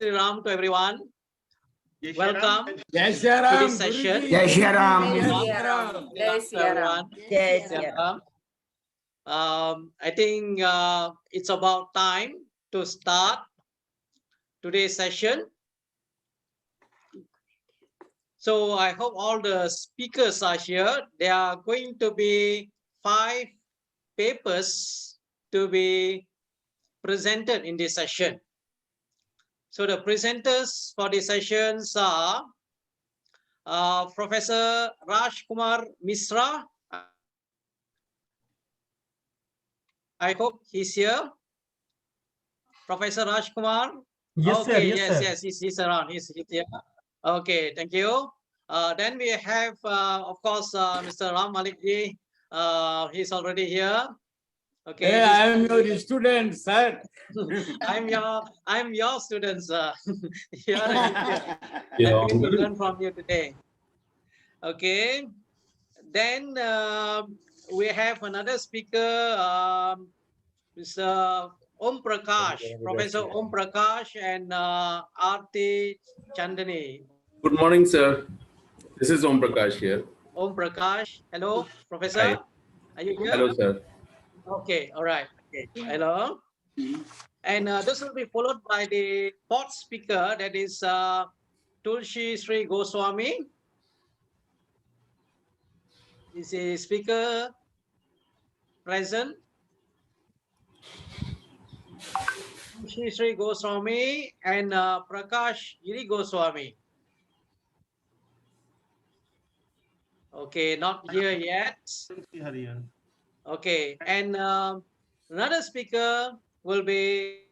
Shri Ram to everyone. Welcome Jai Shri to Ram, this session. Guruji. Jai Shri Ram. Jai Shri Ram. Jai Shri Ram. I think it's about time to start today's session. So I hope all the speakers are here. There are going to be 5 papers to be presented in this session. So the presenters for the sessions are Professor Raj Kumar Misra. I hope he's here. Professor Raj Kumar. Yes, okay, sir. Yes, sir. he's around. He's here. Okay, thank you. Then we have, of course, Mr. Ram Malik ji. He's already here. Okay. Hey, I am your student, sir. I'm your student, sir. Here I'm going to learn from you today. Okay. Then we have another speaker, Mr. Om Prakash, Professor Om Prakash and Aarti Chandani. Good morning, sir. This is Om Prakash here. Om Prakash. Hello, Professor. Hi. Are you here? Hello, sir. Okay, all right. Okay. Hello. And this will be followed by the 4th speaker, that is Tulsi Sri Goswami. Is a speaker present? Tulsi Sri Goswami and Prakash Giri Goswami. Okay, not here yet. Okay, and another speaker will be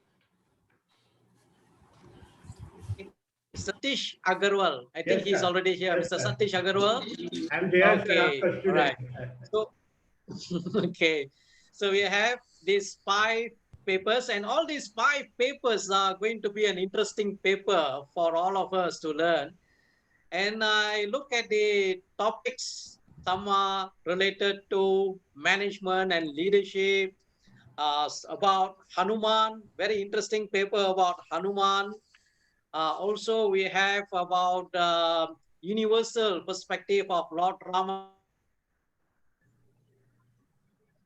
Satish Agarwal. I think he's already here. Mr. Satish Agarwal. I'm there. Okay, all right. So, okay, so we have these 5 papers, and all these 5 papers are going to be an interesting paper for all of us to learn. And I look at the topics. Some are related to management and leadership, about Hanuman, very interesting paper about Hanuman. Also, we have about universal perspective of Lord Rama.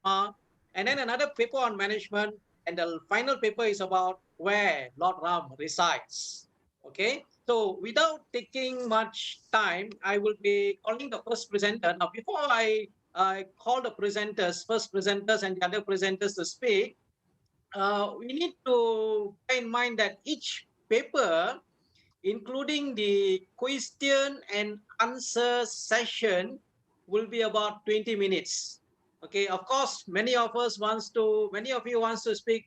And then another paper on management. And the final paper is about where Lord Ram resides. Okay. So without taking much time, I will be calling the first presenter. Now, before I call the presenters, first presenters and the other presenters to speak, we need to bear in mind that each paper, including the question and answer session, will be about 20 minutes. Okay, of course, many of you wants to speak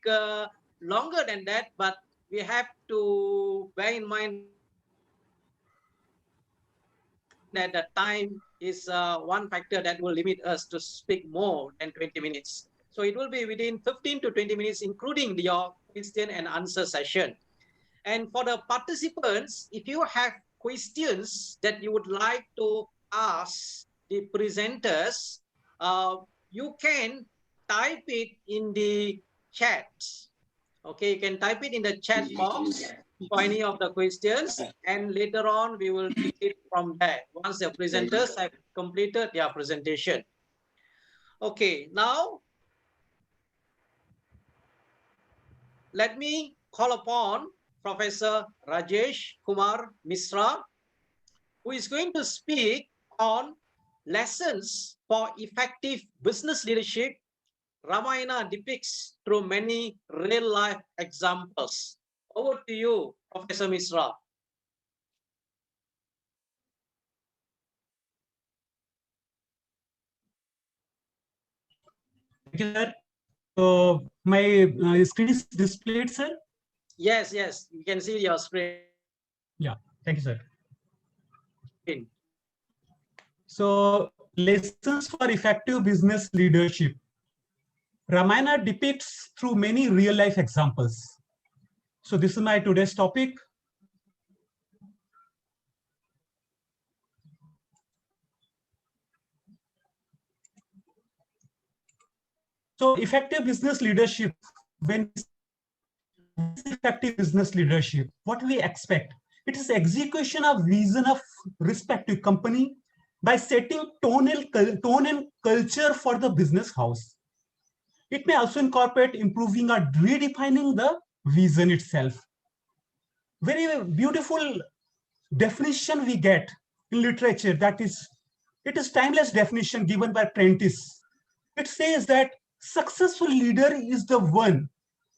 longer than that, but we have to bear in mind that the time is one factor that will limit us to speak more than 20 minutes. So it will be within 15 to 20 minutes, including your question and answer session. And for the participants, if you have questions that you would like to ask the presenters, you can type it in the chat. Okay, you can type it in the chat box for any of the questions, and later on we will take it from there once the presenters have completed their presentation. Okay, now let me call upon Professor Rajesh Kumar Misra, who is going to speak on lessons for effective business leadership. Ramayana depicts through many real-life examples. Over to you, Professor Misra. Thank you, sir. So my screen is displayed, sir. Yes, you can see your screen. Yeah, thank you, sir. So lessons for effective business leadership. Ramayana depicts through many real-life examples. So this is my today's topic. So effective business leadership, when effective business leadership, what we expect. It is execution of vision of respective company by setting tone and culture for the business house. It may also incorporate improving or redefining the vision itself. Very beautiful definition we get in literature, that is, it is timeless definition given by Prentice. It says that successful leader is the one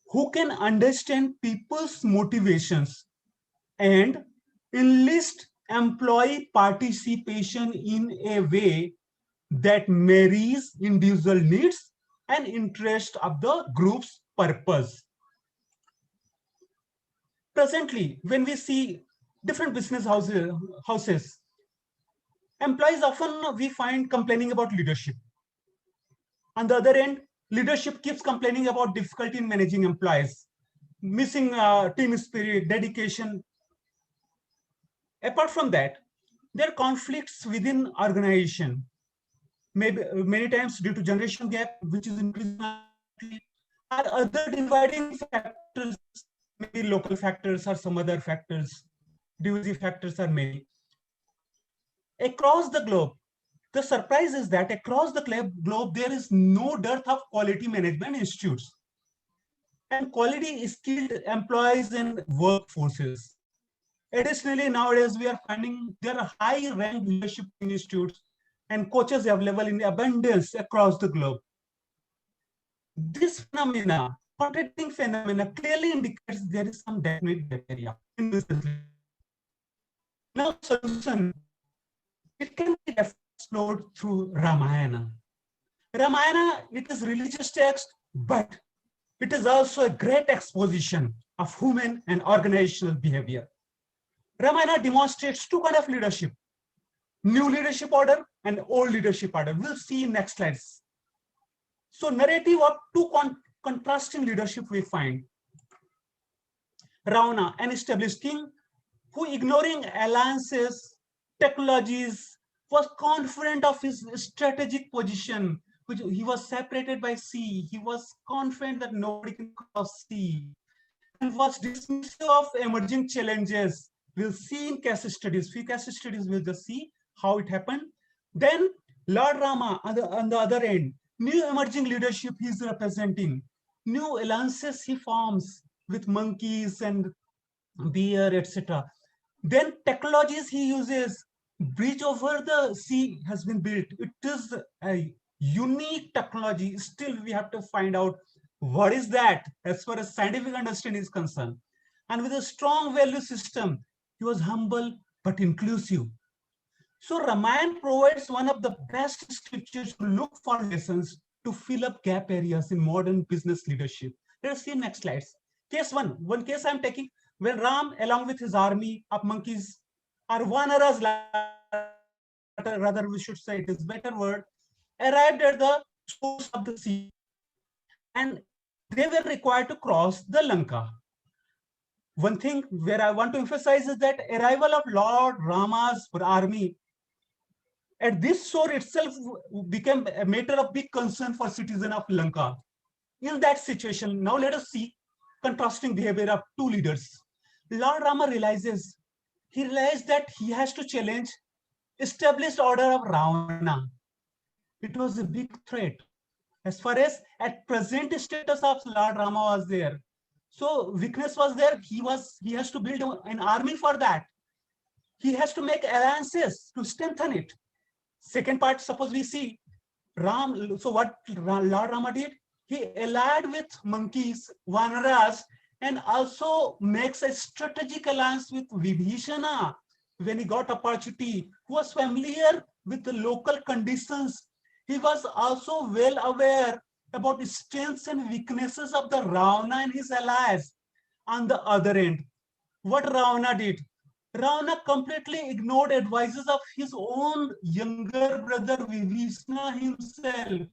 who can understand people's motivations and enlist employee participation in a way that marries individual needs and interest of the group's purpose. Presently, when we see different business houses, employees often we find complaining about leadership. On the other end, leadership keeps complaining about difficulty in managing employees, missing team spirit, dedication. Apart from that, there are conflicts within organization. Maybe many times due to generation gap, which is increasing, or other dividing factors, maybe local factors or some other factors, divisive factors are many. Across the globe, the surprise is that across the globe, there is no dearth of quality management institutes and quality skilled employees and workforces. Additionally, nowadays we are finding there are high-ranked leadership institutes and coaches available in abundance across the globe. This phenomena, contradicting phenomena, clearly indicates there is some definite area in this. Now, solution, it can be explored through Ramayana. Ramayana, it is religious text, but it is also a great exposition of human and organizational behavior. Ramayana demonstrates two kinds of leadership: new leadership order and old leadership order. We'll see in next slides. So narrative of two contrasting leadership we find. Ravana, an established king who, ignoring alliances, technologies, was confident of his strategic position, which he was separated by sea. He was confident that nobody can cross sea, and was dismissive of emerging challenges. We'll see in case studies. Few case studies we'll just see how it happened. Then Lord Rama on the other end, new emerging leadership he's representing, new alliances he forms with monkeys and bear, etc. Then technologies he uses, bridge over the sea has been built. It is a unique technology. Still, we have to find out what is that as far as scientific understanding is concerned. And with a strong value system, he was humble but inclusive. So Ramayana provides one of the best scriptures to look for lessons to fill up gap areas in modern business leadership. Let us see next slides. Case one case I'm taking, when Ram, along with his army of monkeys, or Vanaras, rather we should say it is better word, arrived at the source of the sea, and they were required to cross the Lanka. One thing where I want to emphasize is that arrival of Lord Rama's army at this shore itself became a matter of big concern for citizens of Lanka. In that situation, now let us see contrasting behavior of two leaders. Lord Rama realized that he has to challenge established order of Ravana. It was a big threat as far as at present status of Lord Rama was there. So weakness was there. He has to build an army for that. He has to make alliances to strengthen it. Second part, suppose we see Ram. So what Lord Rama did? He allied with monkeys, Vanaras, and also makes a strategic alliance with Vibhishana when he got opportunity, who was familiar with the local conditions. He was also well aware about the strengths and weaknesses of the Ravana and his allies. On the other end, what Ravana did? Ravana completely ignored advices of his own younger brother Vibhishana himself.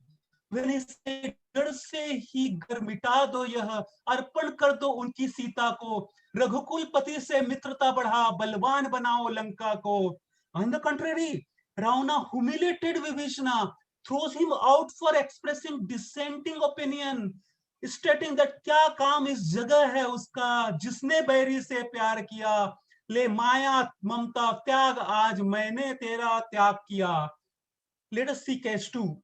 When he said, "Jad se hi gar mita do yah, arpan kar do unki Sita ko, Raghukul pati se mitrata badha, balwan banao Lanka ko." On the contrary, Ravana humiliated Vibhishana, throws him out for expressing dissenting opinion. stating that क्या काम इस जगह है उसका जिसने बैरी से प्यार किया, ले माया ममता त्याग आज मैंने तेरा त्याग किया. Let us see case 2.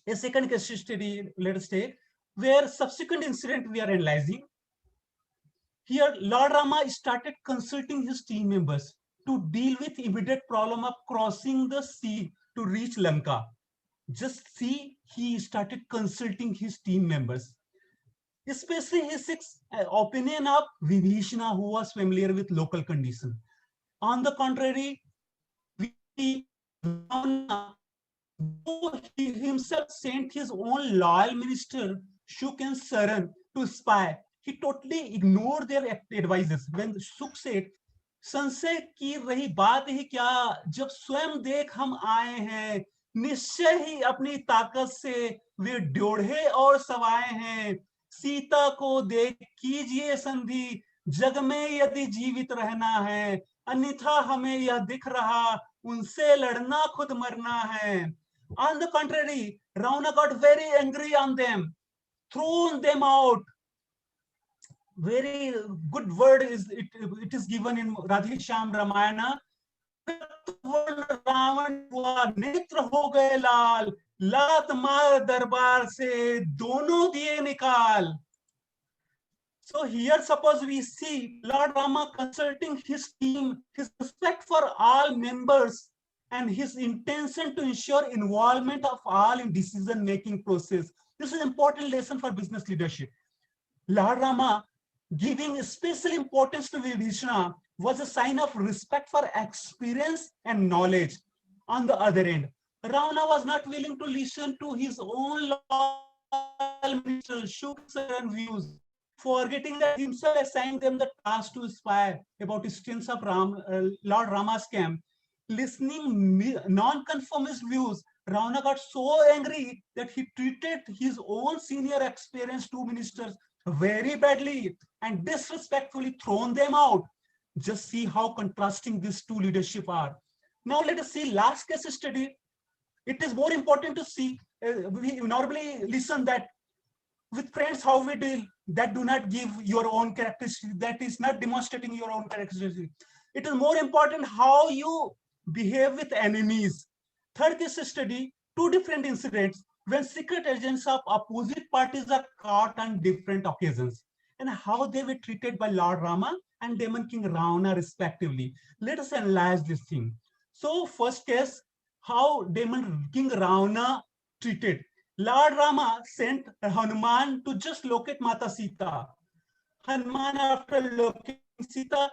A second case study, let us take, where subsequent incident we are analyzing. Here, Lord Rama started consulting his team members to deal with immediate problem of crossing the sea to reach Lanka. Just see, he started consulting his team members, especially he seeks opinion of Vibhishana, who was familiar with local condition. On the contrary, he himself sent his own loyal minister Shuk and Saran to spy. He totally ignored their advices. When Shuk said, संशय की रही बात ही क्या, जब स्वयं देख हम आए हैं, निश्चय ही अपनी ताकत से वे ड्योढ़े और सवाए हैं. सीता को देख कीजिए संधि, जग में यदि जीवित रहना है, अन्यथा हमें यह दिख रहा उनसे लड़ना खुद मरना है. On the contrary, Ravana got very angry on them, thrown them out. Very good word is it is given in Radhe Shyam Ramayana. Ravan हुआ नेत्र हो गए लाल, लात मार दरबार से दोनों दिए निकाल. So here suppose we see Lord Rama consulting his team, his respect for all members, and his intention to ensure involvement of all in decision-making process. This is an important lesson for business leadership. Lord Rama giving special importance to Vibhishana was a sign of respect for experience and knowledge. On the other end, Ravana was not willing to listen to his own loyal minister Shuk's views, forgetting that himself assigned them the task to spy about the strengths of Lord Rama's camp. Listening non-conformist views, Ravana got so angry that he treated his own senior experienced two ministers very badly and disrespectfully thrown them out. Just see how contrasting these two leadership are. Now let us see last case study. It is more important to see, we normally listen that with friends how we deal, that do not give your own characteristics, that is not demonstrating your own characteristics. It is more important how you behave with enemies. Third case study, two different incidents when secret agents of opposite parties are caught on different occasions and how they were treated by Lord Rama and Demon King Ravana respectively. Let us analyze this thing. So first case, how Demon King Ravana treated. Lord Rama sent Hanuman to just locate Mata Sita. Hanuman, after locating Sita,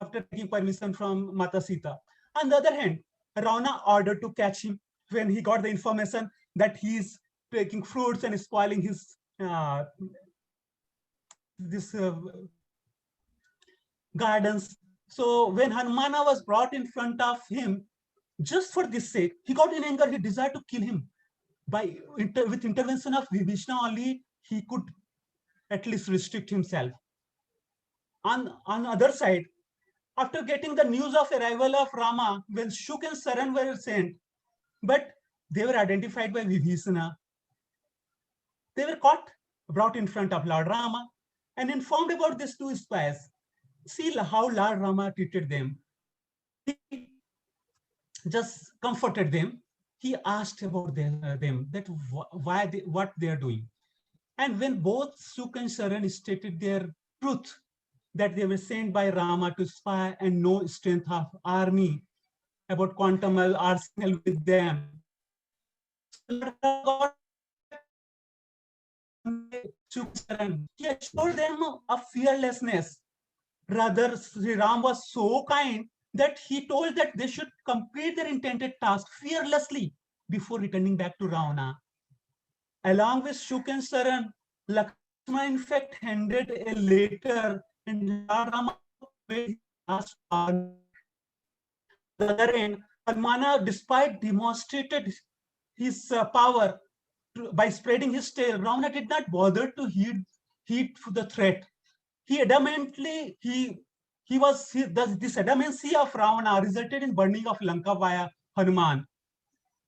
after taking permission from Mata Sita. On the other hand, Ravana ordered to catch him when he got the information that he is taking fruits and spoiling his gardens. So when Hanumana was brought in front of him, just for this sake, he got in anger. He desired to kill him. With intervention of Vibhishana only, he could at least restrict himself. On the other side, after getting the news of arrival of Rama, when Shuk and Saran were sent, but they were identified by Vibhishana, they were caught, brought in front of Lord Rama, and informed about these two spies. See how Lord Rama treated them. He just comforted them. He asked about them that what they are doing. And when both Shuk and Saran stated their truth, that they were sent by Rama to spy and know strength of army, about quantum arsenal with them. He assured them of fearlessness. Rather, Sri Ram was so kind that he told that they should complete their intended task fearlessly before returning back to Ravana. Along with Shuk and Saran, Lakshmana in fact handed a letter and Lord Rama asked on the other end, Hanumana, despite demonstrated his power by spreading his tail, Ravana did not bother to heed the threat. He adamantly, this adamancy of Ravana resulted in burning of Lanka via Hanuman.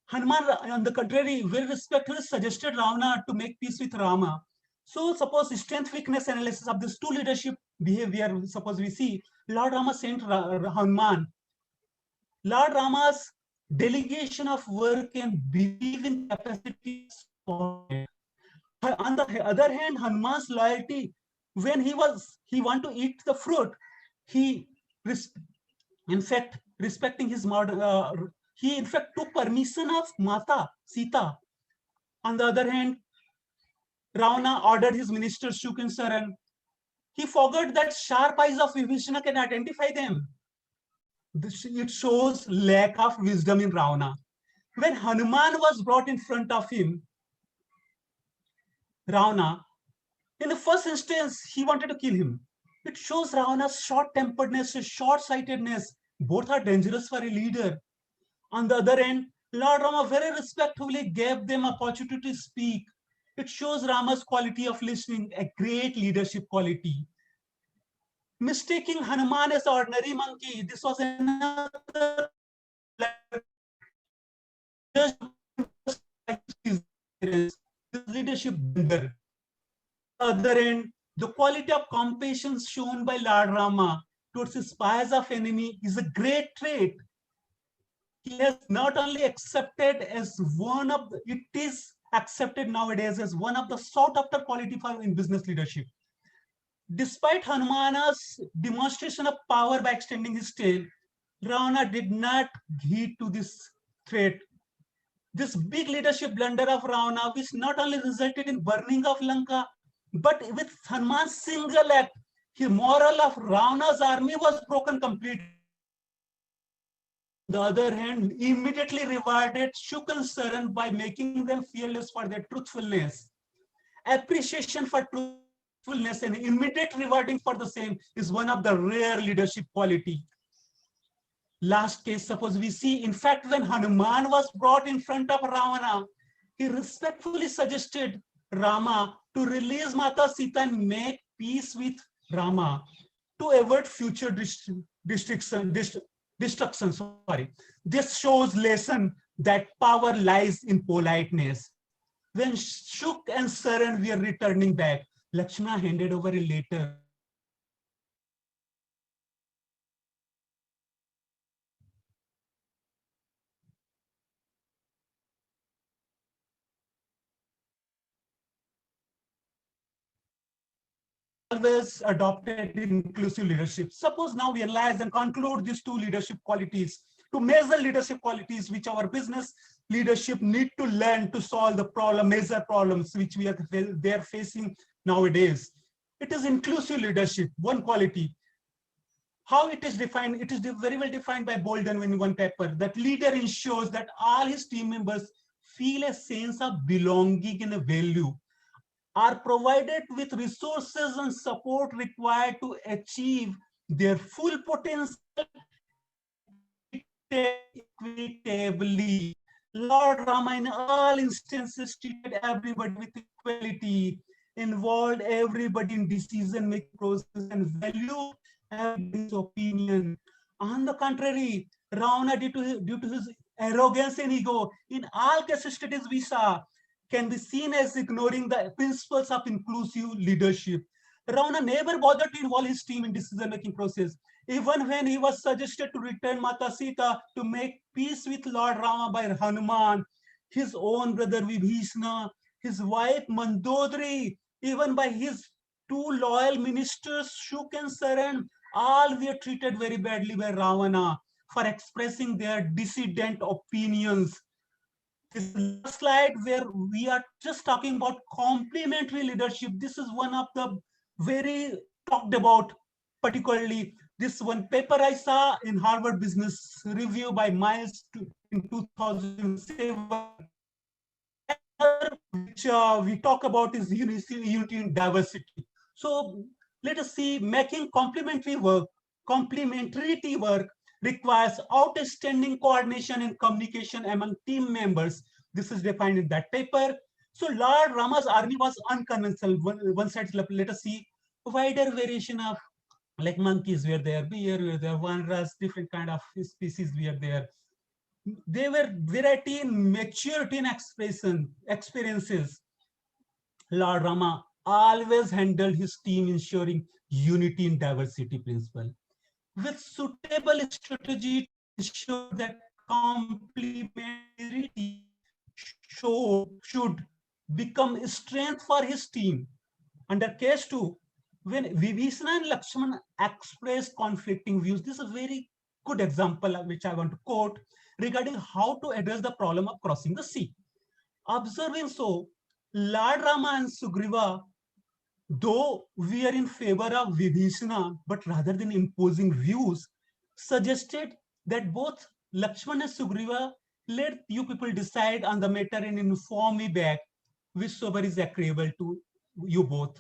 Hanuman, on the contrary, very respectfully suggested Ravana to make peace with Rama. So suppose strength weakness analysis of this two leadership behavior, suppose we see Lord Rama sent Hanuman. Lord Rama's delegation of work and belief in capacity. On the other hand, Hanuman's loyalty, when he want to eat the fruit, he in fact respecting his mother, he in fact took permission of Mata Sita. On the other hand, Ravana ordered his minister Shuk and Saran. He forgot that sharp eyes of Vibhishana can identify them. It shows lack of wisdom in Ravana. When Hanuman was brought in front of him, Ravana, in the first instance, he wanted to kill him. It shows Ravana's short-temperedness, his short-sightedness. Both are dangerous for a leader. On the other end, Lord Rama very respectfully gave them opportunity to speak. It shows Rama's quality of listening, a great leadership quality. Mistaking Hanuman as an ordinary monkey, this was another leadership blunder. On the other end, the quality of compassion shown by Lord Rama towards the spies of enemy is a great trait. He has not only accepted as one of the, it is accepted nowadays as one of the sought after quality for in business leadership. Despite Hanumana's demonstration of power by extending his tail, Ravana did not heed to this threat. This big leadership blunder of Ravana, which not only resulted in burning of Lanka, but with Hanuman's single act, the moral of Ravana's army was broken completely. On the other hand, immediately rewarded Shuk and Saran by making them fearless for their truthfulness. Appreciation for truthfulness and immediate rewarding for the same is one of the rare leadership quality. Last case, suppose we see, in fact, when Hanuman was brought in front of Ravana, he respectfully suggested Rama to release Mata Sita and make peace with Rama to avert future destruction. This shows lesson that power lies in politeness. When Shuk and Saran were returning back, Lakshmana handed over a letter. Always adopted inclusive leadership. Suppose now we analyze and conclude these two leadership qualities to measure leadership qualities which our business leadership need to learn to solve the problem, major problems which they are facing nowadays. It is inclusive leadership, one quality. How it is defined? It is very well defined by Bolden in one paper that leader ensures that all his team members feel a sense of belonging and a value, are provided with resources and support required to achieve their full potential equitably. Lord Rama in all instances treated everybody with equality, involved everybody in decision-making process and valued everybody's opinion. On the contrary, Ravana, due to his arrogance and ego, in all case studies we saw, can be seen as ignoring the principles of inclusive leadership. Ravana never bothered to involve his team in decision-making process. Even when he was suggested to return Mata Sita to make peace with Lord Rama by Hanuman, his own brother Vibhishana, his wife Mandodari, even by his two loyal ministers Shuk and Saran, all were treated very badly by Ravana for expressing their dissident opinions. This last slide where we are just talking about complementary leadership. This is one of the very talked about, particularly this one paper I saw in Harvard Business Review by Miles in 2007, which we talk about is unity in diversity. So let us see, making complementary work requires outstanding coordination and communication among team members. This is defined in that paper. So Lord Rama's army was unconventional. One side, let us see wider variation of like monkeys were there, bear were there, wanderers, different kind of species were there. They were variety in maturity and experiences. Lord Rama always handled his team ensuring unity and diversity principle with suitable strategy to ensure that complementarity should become a strength for his team. Under case 2, when Vibhishana and Lakshmana express conflicting views, this is a very good example which I want to quote regarding how to address the problem of crossing the sea. Observing so, Lord Rama and Sugriva, though we are in favor of Vibhishana, but rather than imposing views, suggested that both Lakshmana and Sugriva, let you people decide on the matter and inform me back whichsoever is agreeable to you both.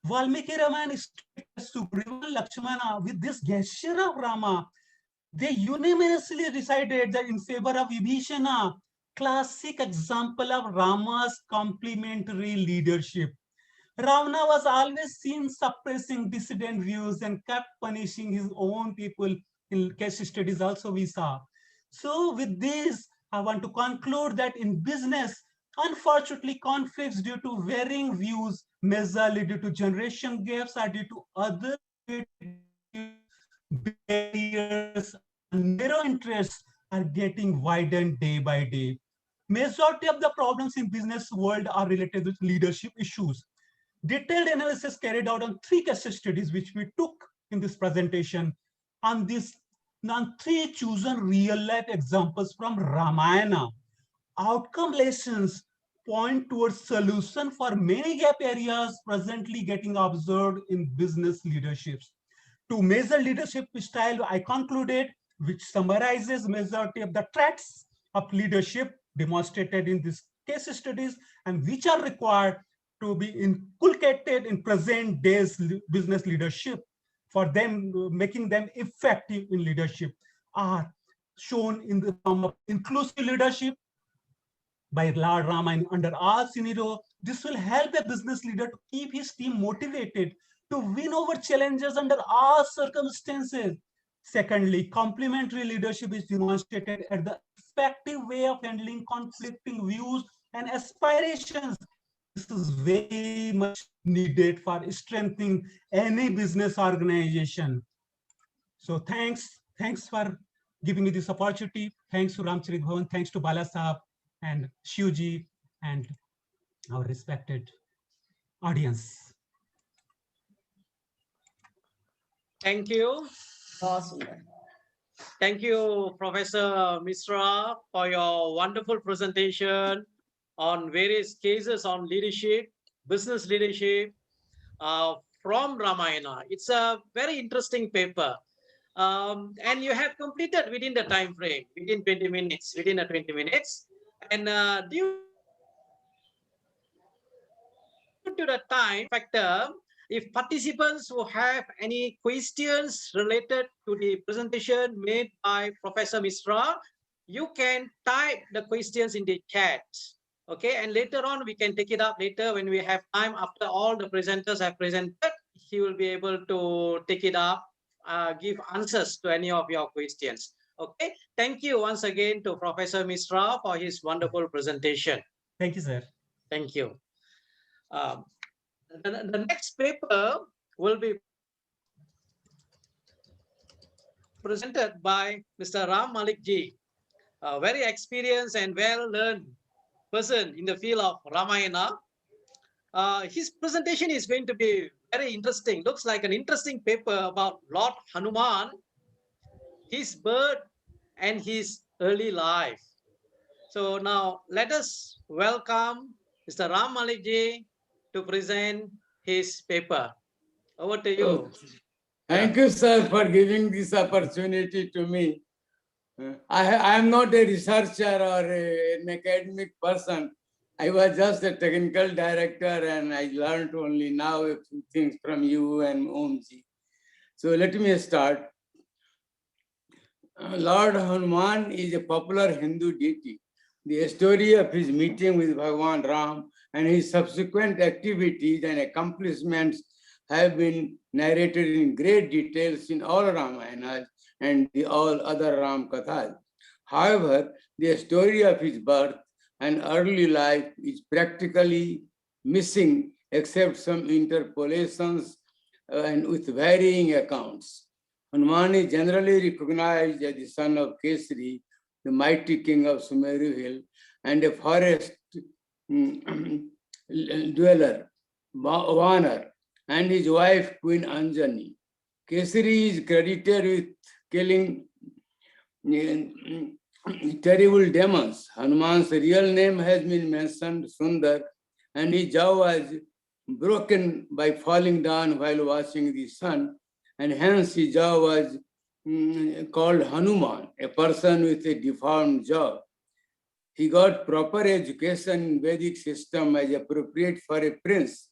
Valmiki Ramayana states Sugriva and Lakshmana, with this gesture of Rama, they unanimously decided that in favor of Vibhishana, classic example of Rama's complementary leadership. Ravana was always seen suppressing dissident views and kept punishing his own people. In case studies also we saw. So with this, I want to conclude that in business, unfortunately, conflicts due to varying views, majorly due to generation gaps or due to other barriers and narrow interests are getting widened day by day. Majority of the problems in business world are related with leadership issues. Detailed analysis carried out on 3 case studies, which we took in this presentation, on 3 chosen real-life examples from Ramayana. Outcome lessons point towards solution for many gap areas presently getting observed in business leaderships. To measure leadership style, I concluded, which summarizes majority of the traits of leadership demonstrated in these case studies and which are required to be inculcated in present days business leadership for them, making them effective in leadership, are shown in the form of inclusive leadership by Lord Rama. And under our scenario, this will help a business leader to keep his team motivated to win over challenges under all circumstances. Secondly, complementary leadership is demonstrated as the effective way of handling conflicting views and aspirations. This is very much needed for strengthening any business organization. So thanks for giving me this opportunity. Thanks to Ramcharit Bhavan, thanks to Bala Saab and Shivji and our respected audience. Thank you. Awesome. Thank you, Professor Misra, for your wonderful presentation on various cases on leadership, business leadership from Ramayana. It's a very interesting paper. And you have completed within the time frame, within 20 minutes, And due to the time factor, if participants who have any questions related to the presentation made by Professor Misra, you can type the questions in the chat. Okay, and later on, we can take it up later when we have time. After all the presenters have presented, he will be able to take it up, give answers to any of your questions. Okay, thank you once again to Professor Misra for his wonderful presentation. Thank you, sir. Thank you. The next paper will be presented by Mr. Ram Malik Ji, a very experienced and well-learned person in the field of Ramayana. His presentation is going to be very interesting. Looks like an interesting paper about Lord Hanuman, his birth and his early life. So now let us welcome Mr. Ram Malik Ji to present his paper. Over to you. Thank you, sir, for giving this opportunity to me. I am not a researcher or an academic person. I was just a technical director and I learned only now a few things from you and Omji. So let me start. Lord Hanuman is a popular Hindu deity. The story of his meeting with Bhagwan Ram and his subsequent activities and accomplishments have been narrated in great details in all Ramayanas and all other Ram Kathas. However, the story of his birth and early life is practically missing except some interpolations and with varying accounts. Hanuman is generally recognized as the son of Kesari, the mighty king of Sumeru Hill, and a forest dweller, Vanar, and his wife Queen Anjani. Kesari is credited with killing terrible demons. Hanuman's real name has been mentioned, Sundar, and his jaw was broken by falling down while watching the sun, and hence his jaw was called Hanuman, a person with a deformed jaw. He got proper education in Vedic system as appropriate for a prince.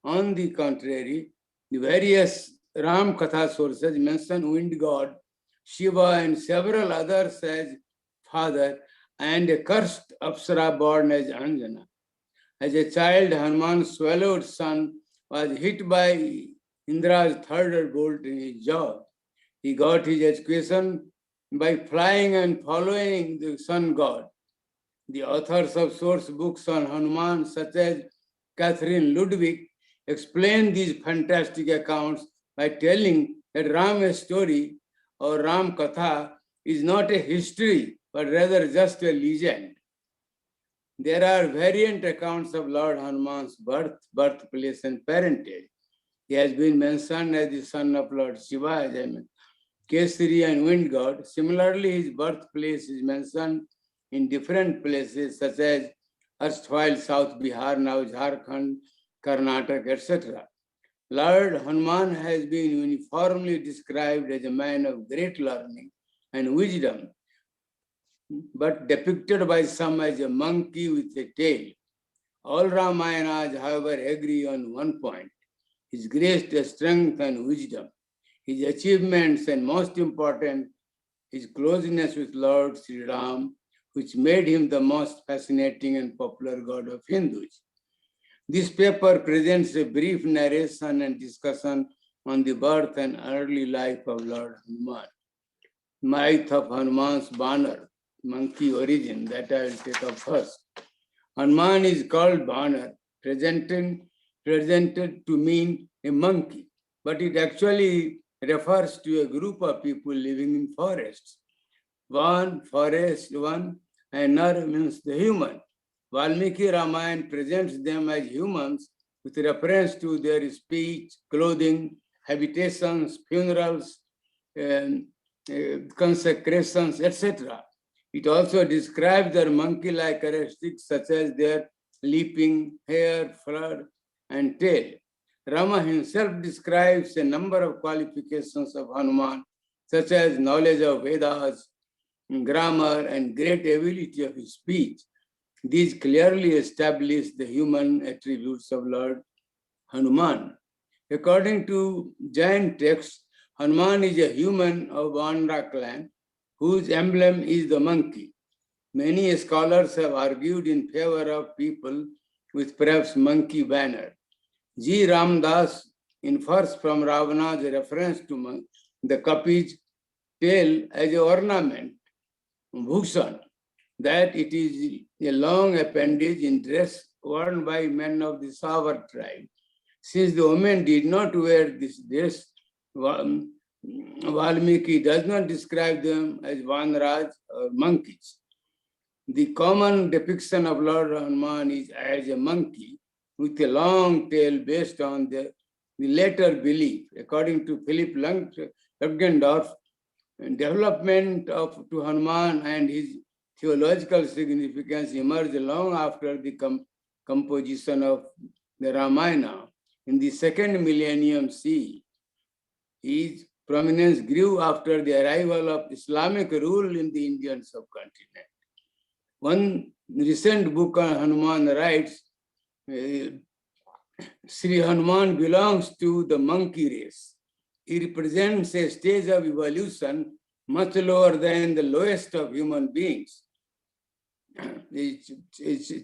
On the contrary, the various Ram Katha sources mention wind god, Shiva, and several others as father, and a cursed Apsara born as Anjana. As a child, Hanuman's swallowed son was hit by Indra's thunderbolt in his jaw. He got his education by flying and following the sun god. The authors of source books on Hanuman, such as Catherine Ludwig, explain these fantastic accounts by telling that Ram's story or Ram Katha is not a history, but rather just a legend. There are variant accounts of Lord Hanuman's birth, birthplace, and parentage. He has been mentioned as the son of Lord Shiva, as I mentioned, Kesari and wind god. Similarly, his birthplace is mentioned in different places, such as erstwhile South Bihar, now Jharkhand, Karnataka, etc. Lord Hanuman has been uniformly described as a man of great learning and wisdom, but depicted by some as a monkey with a tail. All Ramayanas, however, agree on one point: his great strength and wisdom, his achievements, and most important, his closeness with Lord Sri Ram, which made him the most fascinating and popular god of Hindus. This paper presents a brief narration and discussion on the birth and early life of Lord Hanuman. Myth of Hanuman's Banar, monkey origin, that I will take up first. Hanuman is called Banar, presented to mean a monkey, but it actually refers to a group of people living in forests. Van, forest, one, and Nar means the human. Valmiki Ramayana presents them as humans with reference to their speech, clothing, habitations, funerals, consecrations, etc. It also describes their monkey-like characteristics such as their leaping, hair, fur, and tail. Rama himself describes a number of qualifications of Hanuman, such as knowledge of Vedas, grammar, and great ability of his speech. These clearly establish the human attributes of Lord Hanuman. According to Jain texts, Hanuman is a human of Vanra clan whose emblem is the monkey. Many scholars have argued in favor of people with perhaps monkey banner. G. Ramdas infers from Ravana's reference to the Kapi's tail as an ornament, bhushan, that it is a long appendage in dress worn by men of the Savar tribe. Since the women did not wear this dress, Valmiki does not describe them as Vanraj or monkeys. The common depiction of Lord Hanuman is as a monkey with a long tail based on the latter belief. According to Philip Langendorf, development to Hanuman and his theological significance emerged long after the composition of the Ramayana. In the second millennium CE, his prominence grew after the arrival of Islamic rule in the Indian subcontinent. One recent book on Hanuman writes, Sri Hanuman belongs to the monkey race. He represents a stage of evolution much lower than the lowest of human beings. It's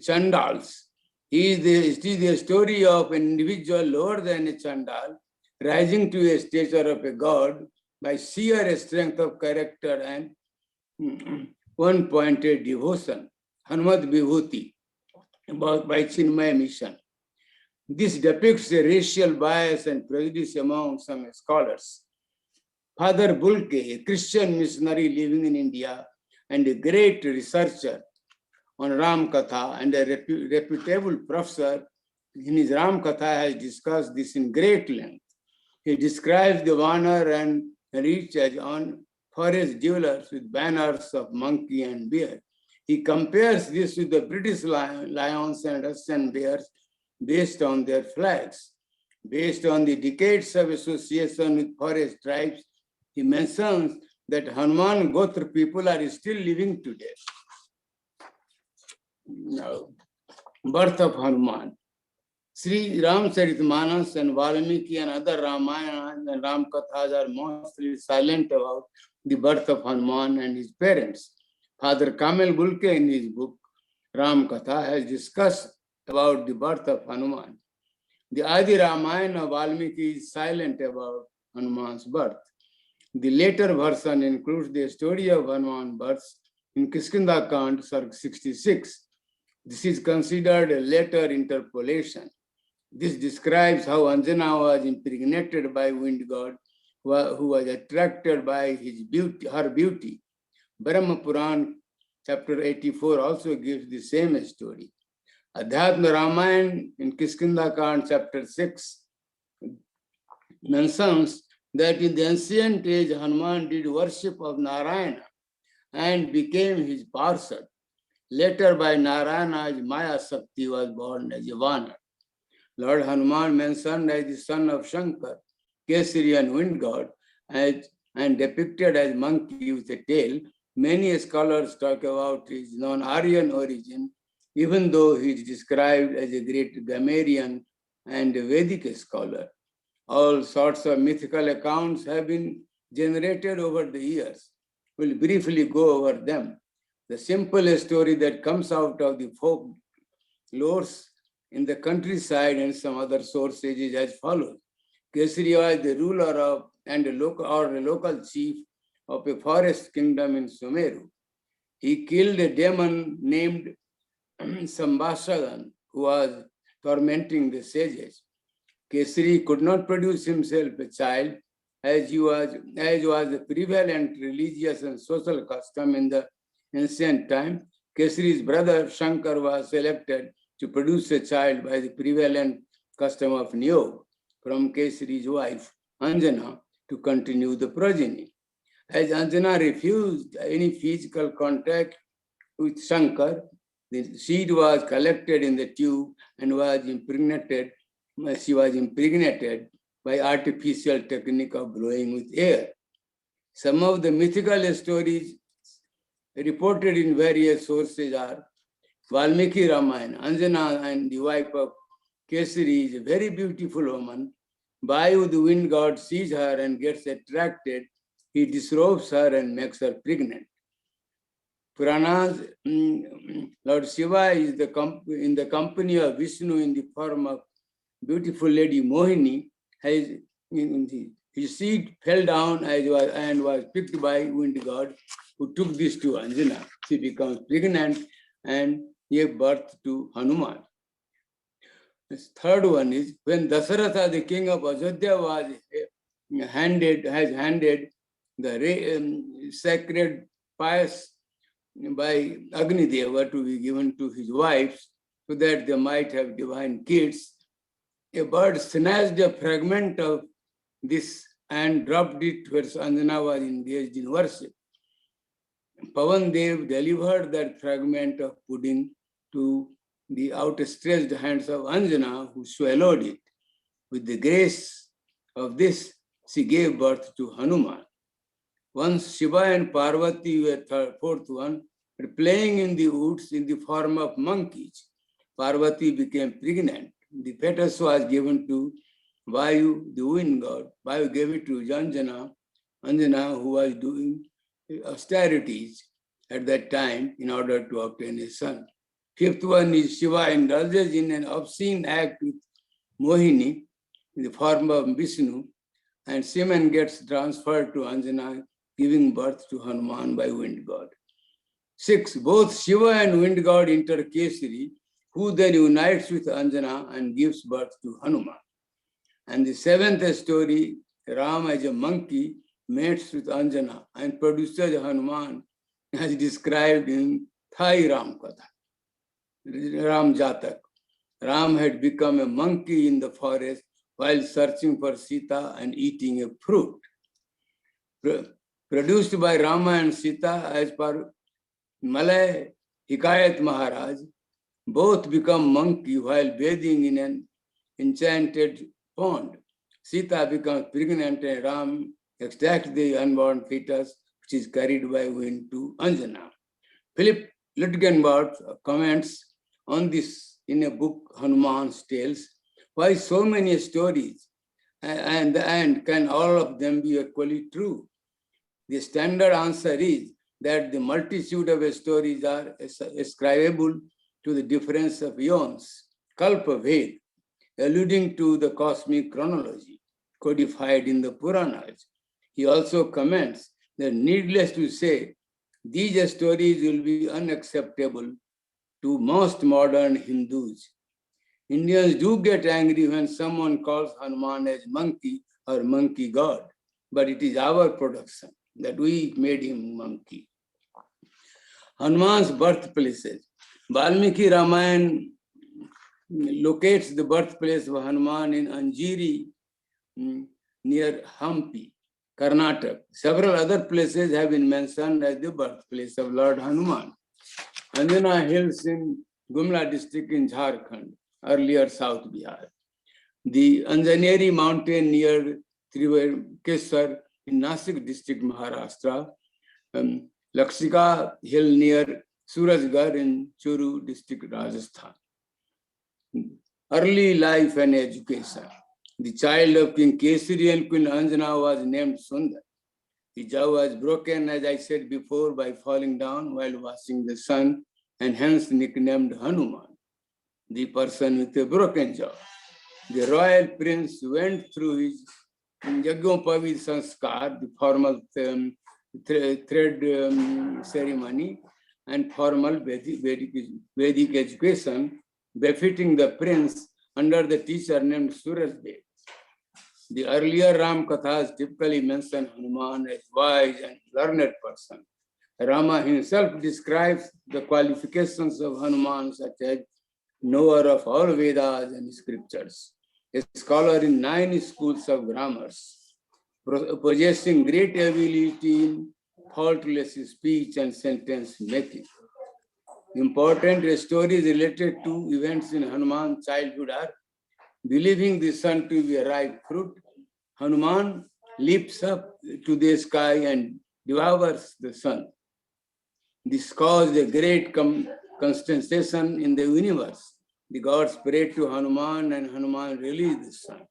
Chandals. It is the story of an individual lower than a Chandal, rising to a stature of a god by sheer strength of character and one-pointed devotion, Hanumat Vibhuti, by Chinmaya Mission. This depicts a racial bias and prejudice among some scholars. Father Bulke, a Christian missionary living in India and a great researcher on Ram Katha and a reputable professor in his Ram Katha, has discussed this in great length. He describes the honor and reach as on forest dwellers with banners of monkey and bear. He compares this with the British lions and Russian bears based on their flags. Based on the decades of association with forest tribes, he mentions that Hanuman Gotra people are still living today. Now, birth of Hanuman. Sri Ramcharitmanas and Valmiki and other Ramayana and Ram Kathas are mostly silent about the birth of Hanuman and his parents. Father Kamil Bulke in his book Ram Katha has discussed about the birth of Hanuman. The Adi Ramayana of Valmiki is silent about Hanuman's birth. The later version includes the story of Hanuman's birth in Kiskindha Kand, Sarg 66. This is considered a later interpolation. This describes how Anjana was impregnated by wind god, who was attracted by his beauty, her beauty. Brahma Puran, chapter 84, also gives the same story. Adhyatma Ramayana in Kiskindha Kand, chapter 6, mentions that in the ancient age, Hanuman did worship of Narayana and became his parsad. Later, by Narayana, Maya Sakti was born as a Vanar. Lord Hanuman, mentioned as the son of Shankar, Kesari and wind god, and depicted as monkey with a tail, many scholars talk about his non-Aryan origin, even though he is described as a great grammarian and a Vedic scholar. All sorts of mythical accounts have been generated over the years. We'll briefly go over them. The simple story that comes out of the folk lores in the countryside and some other sources is as follows. Kesari was the ruler of and a local chief of a forest kingdom in Sumeru. He killed a demon named Sambhasadan, who was tormenting the sages. Kesari could not produce himself a child, as was the prevalent religious and social custom in the ancient time. Kesari's brother Shankar was selected to produce a child by the prevalent custom of Niyog from Kesari's wife Anjana to continue the progeny. As Anjana refused any physical contact with Shankar, the seed was collected in the tube and was impregnated. She was impregnated by artificial technique of blowing with air. Some of the mythical stories reported in various sources are Valmiki Ramayana. Anjana and the wife of Kesari is a very beautiful woman. Vayu, the wind god, sees her and gets attracted. He disrobes her and makes her pregnant. Puranas, Lord Shiva is in the company of Vishnu in the form of beautiful lady Mohini. His seed fell down and was picked by wind god, who took this to Anjana. She becomes pregnant and gave birth to Hanuman. This third one is when Dasaratha, the king of Ajodhya, has handed the sacred pious by Agni Deva to be given to his wives so that they might have divine kids. A bird snatched a fragment of this and dropped it where Anjana was engaged in worship. Pavan Dev delivered that fragment of pudding to the outstretched hands of Anjana, who swallowed it. With the grace of this, she gave birth to Hanuman. Once Shiva and Parvati were fourth one, were playing in the woods in the form of monkeys. Parvati became pregnant. The fetus was given to Vayu, the wind god. Vayu gave it to Anjana, who was doing austerities at that time in order to obtain a son. Fifth one is Shiva indulges in an obscene act with Mohini in the form of Vishnu, and semen gets transferred to Anjana, giving birth to Hanuman by wind god. 6. Both Shiva and wind god enter Kesari, who then unites with Anjana and gives birth to Hanuman. And the 7th story, Ram as a monkey mates with Anjana and produces Hanuman as described in Thai Ram Katha, Ram Jatak. Ram had become a monkey in the forest while searching for Sita and eating a fruit. Produced by Rama and Sita as per Malay Hikayat Maharaj, both become monkey while bathing in an enchanted pond. Sita becomes pregnant and Ram extracts the unborn fetus, which is carried by wind to Anjana. Philip Littgenbart comments on this in a book, Hanuman's Tales. Why so many stories? And can all of them be equally true? The standard answer is that the multitude of stories are ascribable to the difference of eons, Kalpa Ved, alluding to the cosmic chronology codified in the Puranas. He also comments that, needless to say, these stories will be unacceptable to most modern Hindus. Indians do get angry when someone calls Hanuman as monkey or monkey god, but it is our production that we made him monkey. Hanuman's birthplaces. Valmiki Ramayana locates the birthplace of Hanuman in Anjiri near Hampi, Karnataka. Several other places have been mentioned as the birthplace of Lord Hanuman. Anjana Hills in Gumla district in Jharkhand, earlier South Bihar. The Anjaneri mountain near Trivarekeswar in Nasik district, Maharashtra. Lakshika Hill near Surajgarh in Churu district, Rajasthan. Early life and education. The child of King Kesari and Queen Anjana was named Sundar. His jaw was broken, as I said before, by falling down while washing the sun, and hence nicknamed Hanuman, the person with a broken jaw. The royal prince went through his Yagyopavid Sanskar, the formal thread ceremony, and formal Vedic education, befitting the prince under the teacher named Surajdev. The earlier Ram Kathas typically mention Hanuman as wise and learned person. Rama himself describes the qualifications of Hanuman, such as knower of all Vedas and scriptures, a scholar in 9 schools of grammars, possessing great ability in faultless speech and sentence making. Important stories related to events in Hanuman's childhood are: believing the sun to be a ripe fruit, Hanuman leaps up to the sky and devours the sun. This caused a great consternation in the universe. The gods prayed to Hanuman and Hanuman released the sun.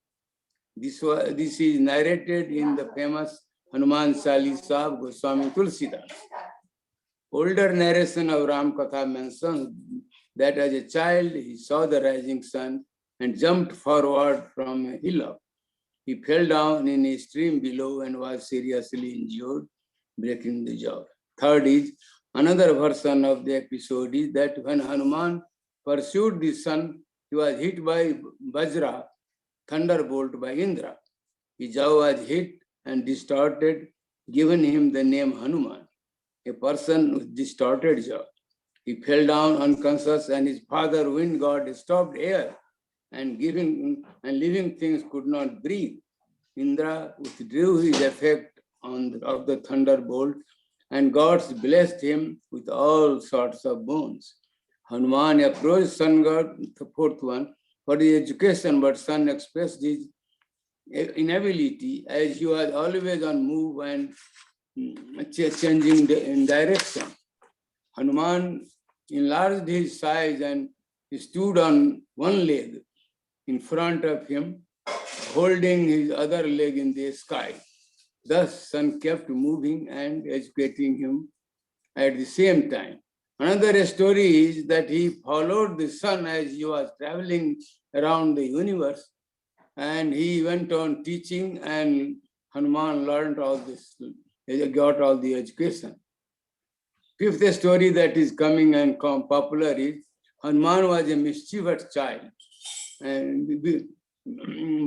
This is narrated in the famous Hanuman Chalisa of Goswami Tulsidas. Older narration of Ram Katha mentions that as a child he saw the rising sun and jumped forward from a hillock. He fell down in a stream below and was seriously injured, breaking the jaw. Third is, another version of the episode is that when Hanuman pursued the sun, he was hit by Vajra, thunderbolt by Indra. His jaw was hit and distorted, giving him the name Hanuman, a person with distorted jaw. He fell down unconscious and his father, wind god, stopped air and living things could not breathe. Indra withdrew his effect of the thunderbolt and gods blessed him with all sorts of boons. Hanuman approached sun god, the fourth one, for his education, but sun expressed his inability as he was always on move and changing in direction. Hanuman enlarged his size and stood on one leg in front of him, holding his other leg in the sky. Thus, sun kept moving and educating him at the same time. Another story is that he followed the sun as he was traveling around the universe, and he went on teaching, and Hanuman learned all this, got all the education. fifth story that is coming and popular is Hanuman was a mischievous child and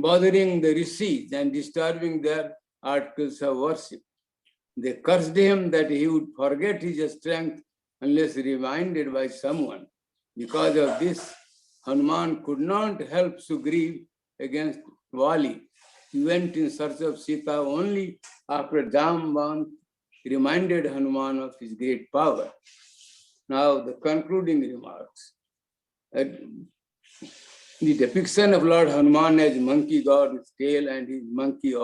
bothering the rishis and disturbing their articles of worship. They cursed him that he would forget his strength unless reminded by someone. Because of this, Hanuman could not help Sugriv against Vali. He went in search of Sita only after Jamban reminded Hanuman of his great power. Now the concluding remarks. The depiction of Lord Hanuman as monkey god with tail and his monkey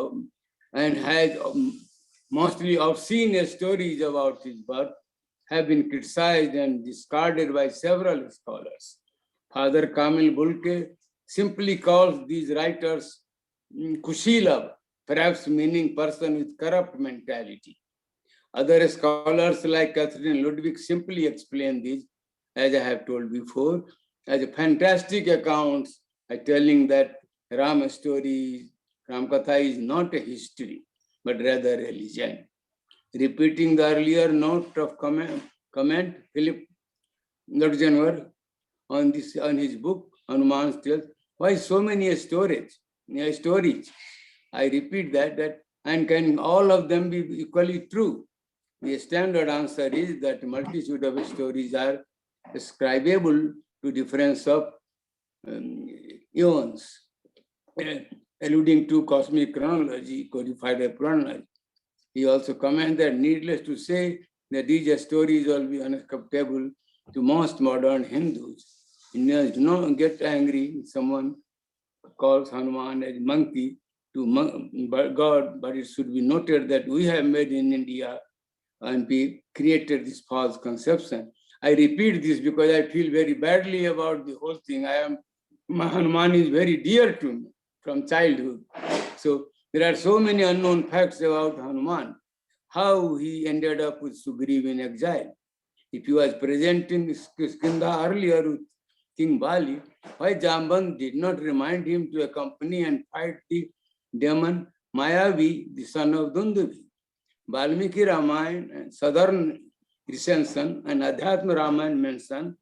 and has mostly obscene stories about his birth have been criticized and discarded by several scholars. Father Kamil Bulke simply calls these writers Kushila, perhaps meaning person with corrupt mentality. Other scholars like Catherine Ludwig simply explain these, as I have told before, as fantastic accounts telling that Ram story, Ram Katha is not a history, but rather a legend. Repeating the earlier note of comment Philip Ludgenwer on his book, Hanuman's Tales, why so many stories? I repeat that and can all of them be equally true? The standard answer is that multitude of stories are ascribable to difference of eons, alluding to cosmic chronology, codified by chronology. He also comments that needless to say that these stories will be unacceptable to most modern Hindus. Indians do not get angry if someone calls Hanuman as monkey to God, but it should be noted that we have made in India and we created this false conception. I repeat this because I feel very badly about the whole thing. Hanuman is very dear to me from childhood. So there are so many unknown facts about Hanuman, how he ended up with Sugriv in exile. If he was present in Kiskindha earlier with King Bali, why Jamban did not remind him to accompany and fight the demon Mayavi, the son of Dundavi? Valmiki Ramayana and Southern Recension and Adhyatma Ramayana mention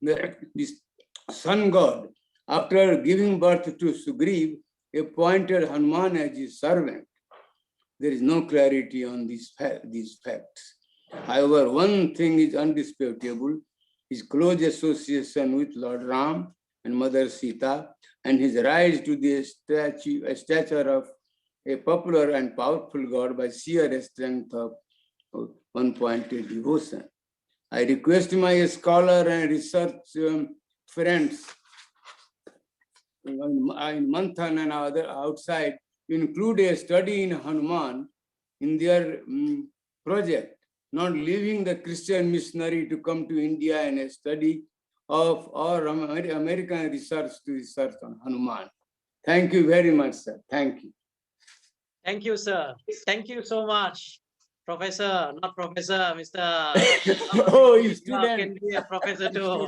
that this sun god, after giving birth to Sugriv, appointed Hanuman as his servant. There is no clarity on these facts. However, one thing is undisputable, his close association with Lord Ram and Mother Sita and his rise to the stature of a popular and powerful god by sheer strength of one-pointed devotion. I request my scholar and research friends in Manthan and other outside to include a study in Hanuman in their project, not leaving the Christian missionary to come to India and a study of our American research to research on Hanuman. Thank you very much, sir. Thank you. Thank you, sir. Thank you so much, Professor, not Professor, Mr. Oh, You student. can be a professor too.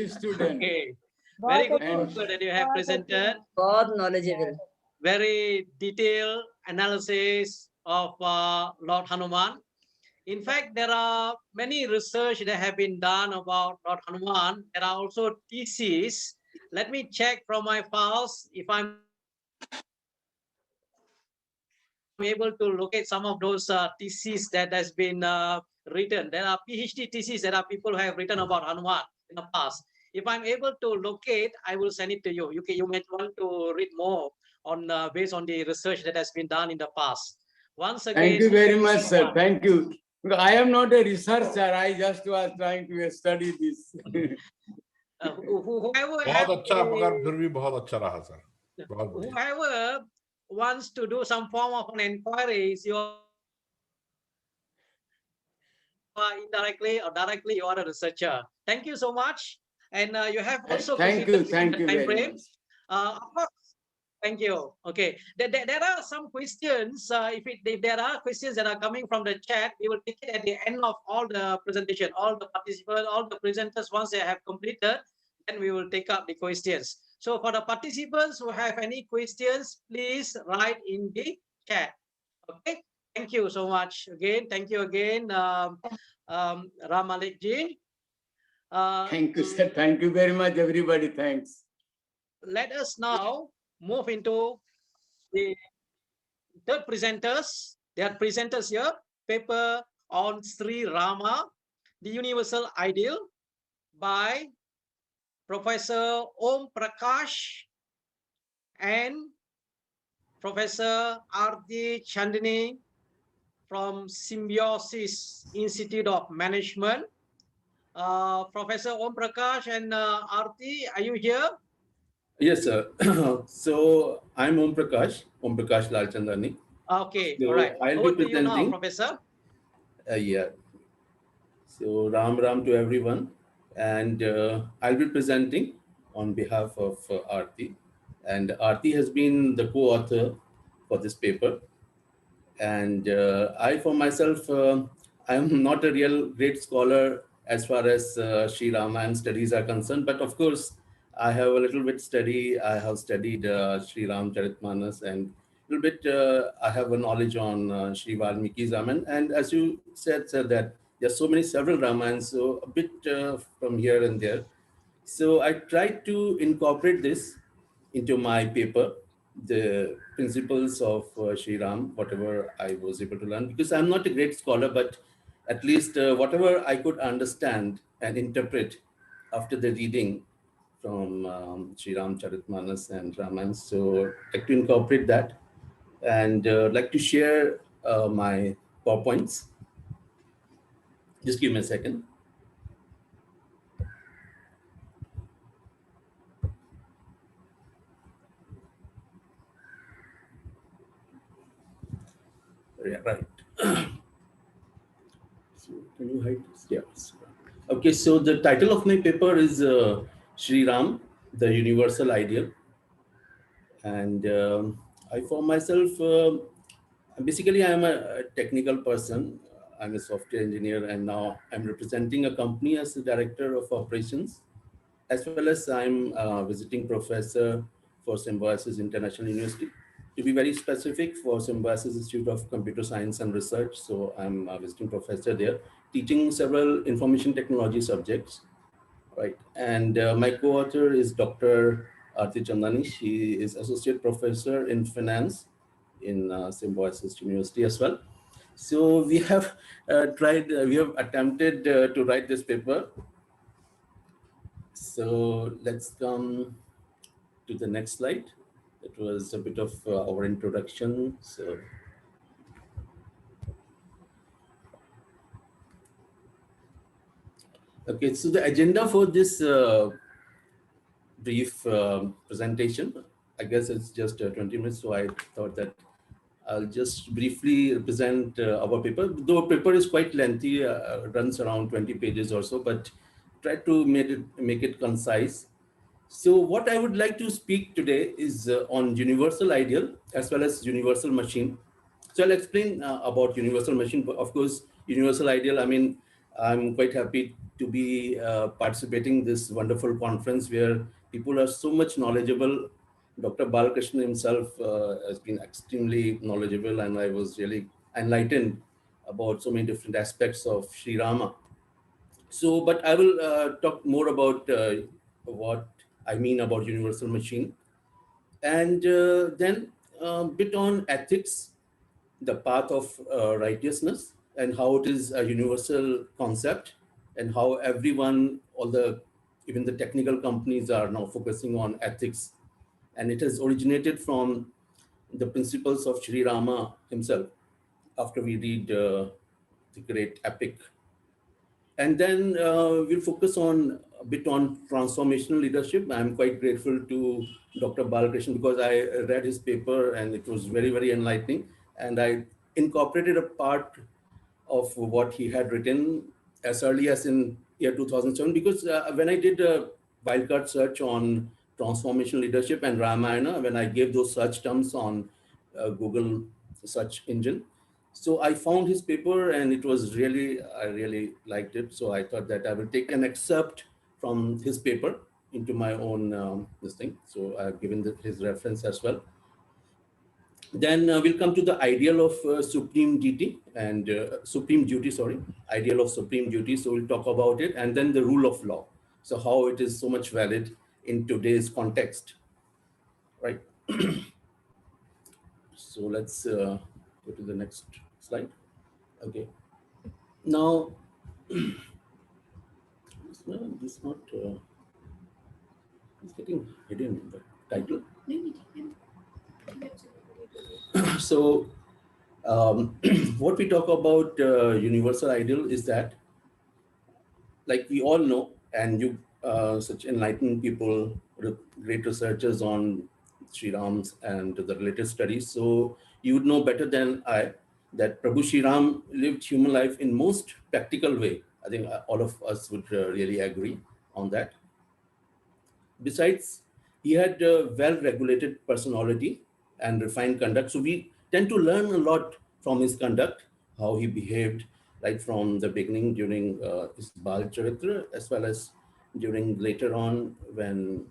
Student. Okay. Very good And- that you have presented. बहुत knowledgeable. Very detailed analysis of Lord Hanuman. In fact, there are many research that have been done about Lord Hanuman. There are also theses. Let me check from my files if I'm able to locate some of those theses that has been written. There are PhD theses that are people who have written about Hanuman in the past. If I'm able to locate, I will send it to you. You might want to read more on based on the research that has been done in the past. Once again, Thank you very much, sir. Thank you. I am not a researcher. I just was trying to study this. Whoever बहुत अच्छा, मगर फिर भी बहुत अच्छा रहा sir. बहुत बढ़िया. whoever wants to do some form of an inquiry, you are indirectly or directly you are a researcher. Thank you so much, and you have also Thank you time very frame. much. Of course. Thank you. Okay, there are some questions. If there are questions that are coming from the chat, we will take it at the end of all the presentation. All the participants, all the presenters, once they have completed, then we will take up the questions. So for the participants who have any questions, please write in the chat. Okay. Thank you so much again. Thank you again, Ram Malik ji. Thank you, sir. Thank you very much, everybody. Thanks. Let us now move into the third presenters. They are presenters here. Paper on Sri Rama, the Universal Ideal by Professor Om Prakash and Professor R.D. Chandani from Symbiosis Institute of Management. Professor Om Prakash and Aarti, are you here? Yes, sir. So I'm Om Prakash Lalchandani. Okay, So all right. I'll Over be to you now, presenting. Professor. Yeah. So Ram to everyone, and I'll be presenting on behalf of Aarti, and Aarti has been the co-author for this paper. And I, for myself, I am not a real great scholar as far as Sri Ramayana studies are concerned, but of course, I have a little bit study. I have studied Sri Ram Charitmanas, and a little bit I have a knowledge on Sri Valmiki's Ramayana. And as you said, sir, that there are so many several Ramayans, so a bit from here and there. So I tried to incorporate this into my paper, the principles of Sri Ram, whatever I was able to learn, because I'm not a great scholar, but at least whatever I could understand and interpret after the reading from Sri Ram Charitmanas and Ramayana. So I'd like to incorporate that and like to share my PowerPoints. Just give me a second. Yeah, right. So can you hide this? Yes. Okay, so the title of my paper is Sri Ram, the Universal Ideal. And I, for myself, basically, I'm a technical person. I'm a software engineer, and now I'm representing a company as the director of operations, as well as I'm a visiting professor for Symbiosis International University. To be very specific, for Symbiosis Institute of Computer Science and Research. So I'm a visiting professor there, teaching several information technology subjects. Right. And my co-author is Dr. Aarti Chandani. She is associate professor in finance in Symbiosis University as well. So we have we have attempted to write this paper. So let's come to the next slide. It was a bit of our introduction. So okay, so the agenda for this brief presentation, I guess it's just 20 minutes. So I thought that I'll just briefly present our paper. Though paper is quite lengthy, runs around 20 pages or so, but try to make it concise. So what I would like to speak today is on universal ideal as well as universal machine. So I'll explain about universal machine. But of course, universal ideal, I mean, I'm quite happy to be participating this wonderful conference where people are so much knowledgeable. Dr. Balakrishnan himself has been extremely knowledgeable, and I was really enlightened about so many different aspects of Sri Rama. So, but I will talk more about what I mean about universal machine, and then a bit on ethics, the path of righteousness, and how it is a universal concept, and how everyone, all the even the technical companies are now focusing on ethics, and it has originated from the principles of Sri Rama himself. After we read the great epic, and then we'll focus on a bit on transformational leadership. I'm quite grateful to Dr. Balakrishnan because I read his paper and it was very, very enlightening. And I incorporated a part of what he had written as early as in year 2007, because when I did a wildcard search on transformational leadership and Ramayana, when I gave those search terms on Google search engine, so I found his paper and it was really, I really liked it. So I thought that I will take an excerpt from his paper into my own this thing. So I've given his reference as well. Then we'll come to the ideal of supreme duty and supreme duty, sorry, ideal of supreme duty. So we'll talk about it, and then the rule of law. So how it is so much valid in today's context, right? So let's go to the next slide. Okay. Now, this not, it's getting hidden in the title. So what we talk about universal ideal is that, like we all know, and you such enlightened people, great researchers on Sri Ram's and the related studies, so you would know better than I that Prabhu Sri Ram lived human life in most practical way. I think all of us would really agree on that. Besides, he had a well-regulated personality and refined conduct. So we tend to learn a lot from his conduct, how he behaved right from the beginning during his Bal Charitra, as well as during later on when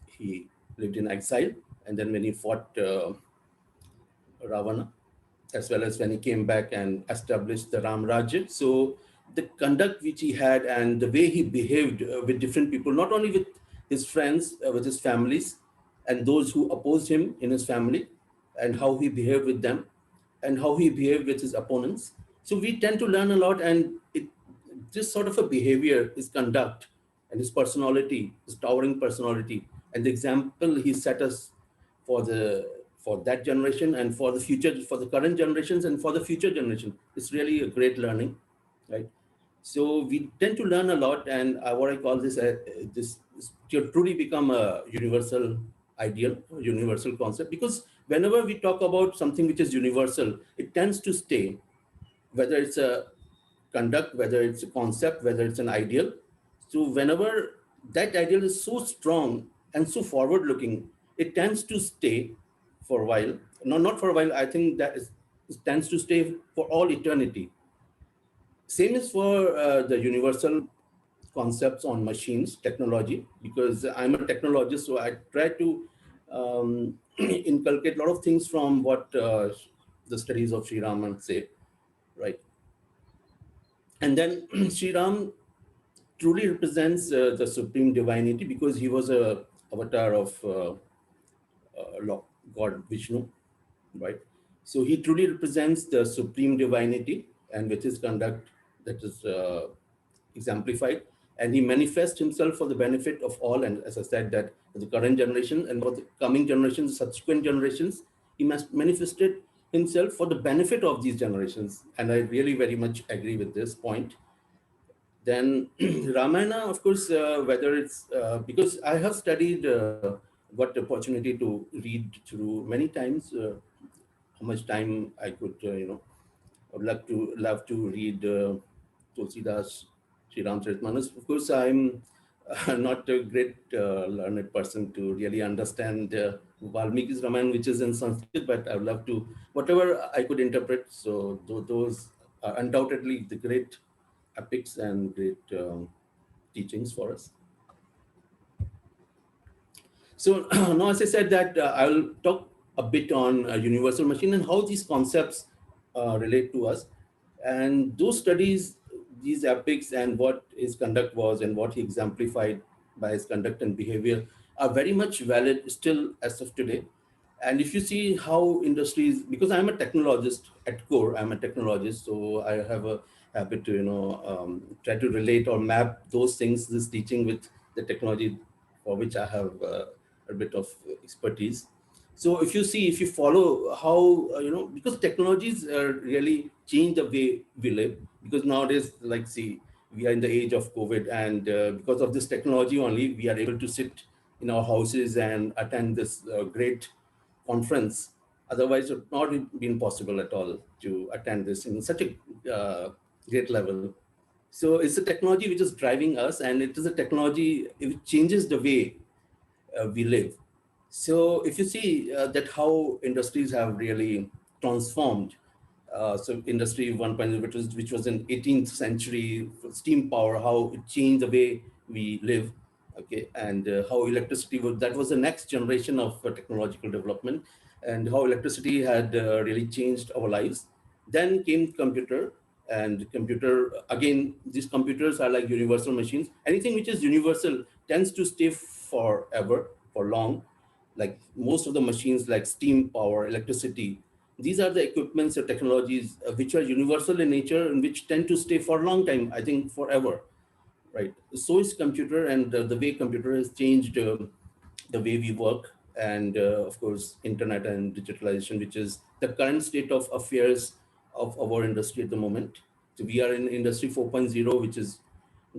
he lived in exile, and then when he fought Ravana, as well as when he came back and established the Ram Rajya. So the conduct which he had and the way he behaved with different people, not only with his friends, with his families, and those who opposed him in his family, and how he behaved with them, and how he behaved with his opponents. So we tend to learn a lot, and this sort of a behavior, his conduct, and his personality, his towering personality, and the example he set us for that generation and for the future, for the current generations and for the future generation. It's really a great learning, right? So we tend to learn a lot, and what I call this to truly become a universal ideal, universal concept, because whenever we talk about something which is universal, it tends to stay, whether it's a conduct, whether it's a concept, whether it's an ideal. So whenever that ideal is so strong and so forward looking, it tends to stay for a while. No, not for a while. I think that it tends to stay for all eternity. Same is for the universal concepts on machines, technology, because I'm a technologist, so I try to inculcate a lot of things from what the studies of Sri Raman say, right? And then Sri Ram truly represents the supreme divinity because he was a avatar of God Vishnu, right? So he truly represents the supreme divinity, and with his conduct that is exemplified, and he manifests himself for the benefit of all. And as I said, that for the current generation and for the coming generations, subsequent generations, he must manifested himself for the benefit of these generations. And I really very much agree with this point. Then Ramayana, of course, whether it's because I have studied, got the opportunity to read through many times. How much time I could, I would love to read Tulsidas, Sri Ramcharitmanas. Of course, I'm not a great learned person to really understand Valmiki's Ramayana, which is in Sanskrit, but I would love to, whatever I could interpret. So those are undoubtedly the great epics and great teachings for us. So now, as I said, that I'll talk a bit on a universal machine and how these concepts relate to us. And those studies, these epics and what his conduct was and what he exemplified by his conduct and behavior are very much valid still as of today. And if you see how industries, because I'm a technologist at core, I'm a technologist, so I have a habit to, try to relate or map those things, this teaching with the technology for which I have a bit of expertise. So if you follow how, because technologies really change the way we live, because nowadays, like, see, we are in the age of COVID, and because of this technology only, we are able to sit in our houses and attend this great conference. Otherwise, it would not have been possible at all to attend this in such a great level. So it's a technology which is driving us, and it is a technology which changes the way we live. So if you see that how industries have really transformed, so industry 1.0, which was in 18th century, steam power, how it changed the way we live, okay, and how electricity was, that was the next generation of technological development. and how electricity had really changed our lives. Then came computer, and computer, again, these computers are like universal machines. Anything which is universal tends to stay forever, for long. Like most of the machines like steam power, electricity, these are the equipments or technologies which are universal in nature and which tend to stay for a long time, I think forever, right? So is computer, and the way computer has changed the way we work, and of course internet and digitalization, which is the current state of affairs of our industry at the moment. So we are in industry 4.0, which is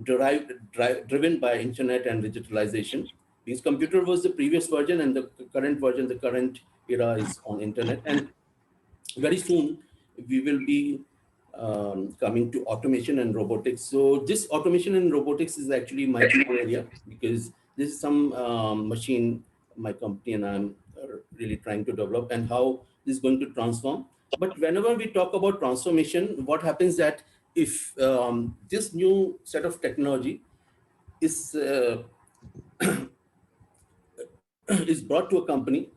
driven by internet and digitalization. Because computer was the previous version, and the current version, the current era is on internet. And very soon we will be coming to automation and robotics. So this automation and robotics is actually my core area, because this is some machine my company and I'm really trying to develop, and how this is going to transform. But whenever we talk about transformation, what happens that if this new set of technology is is brought to a company,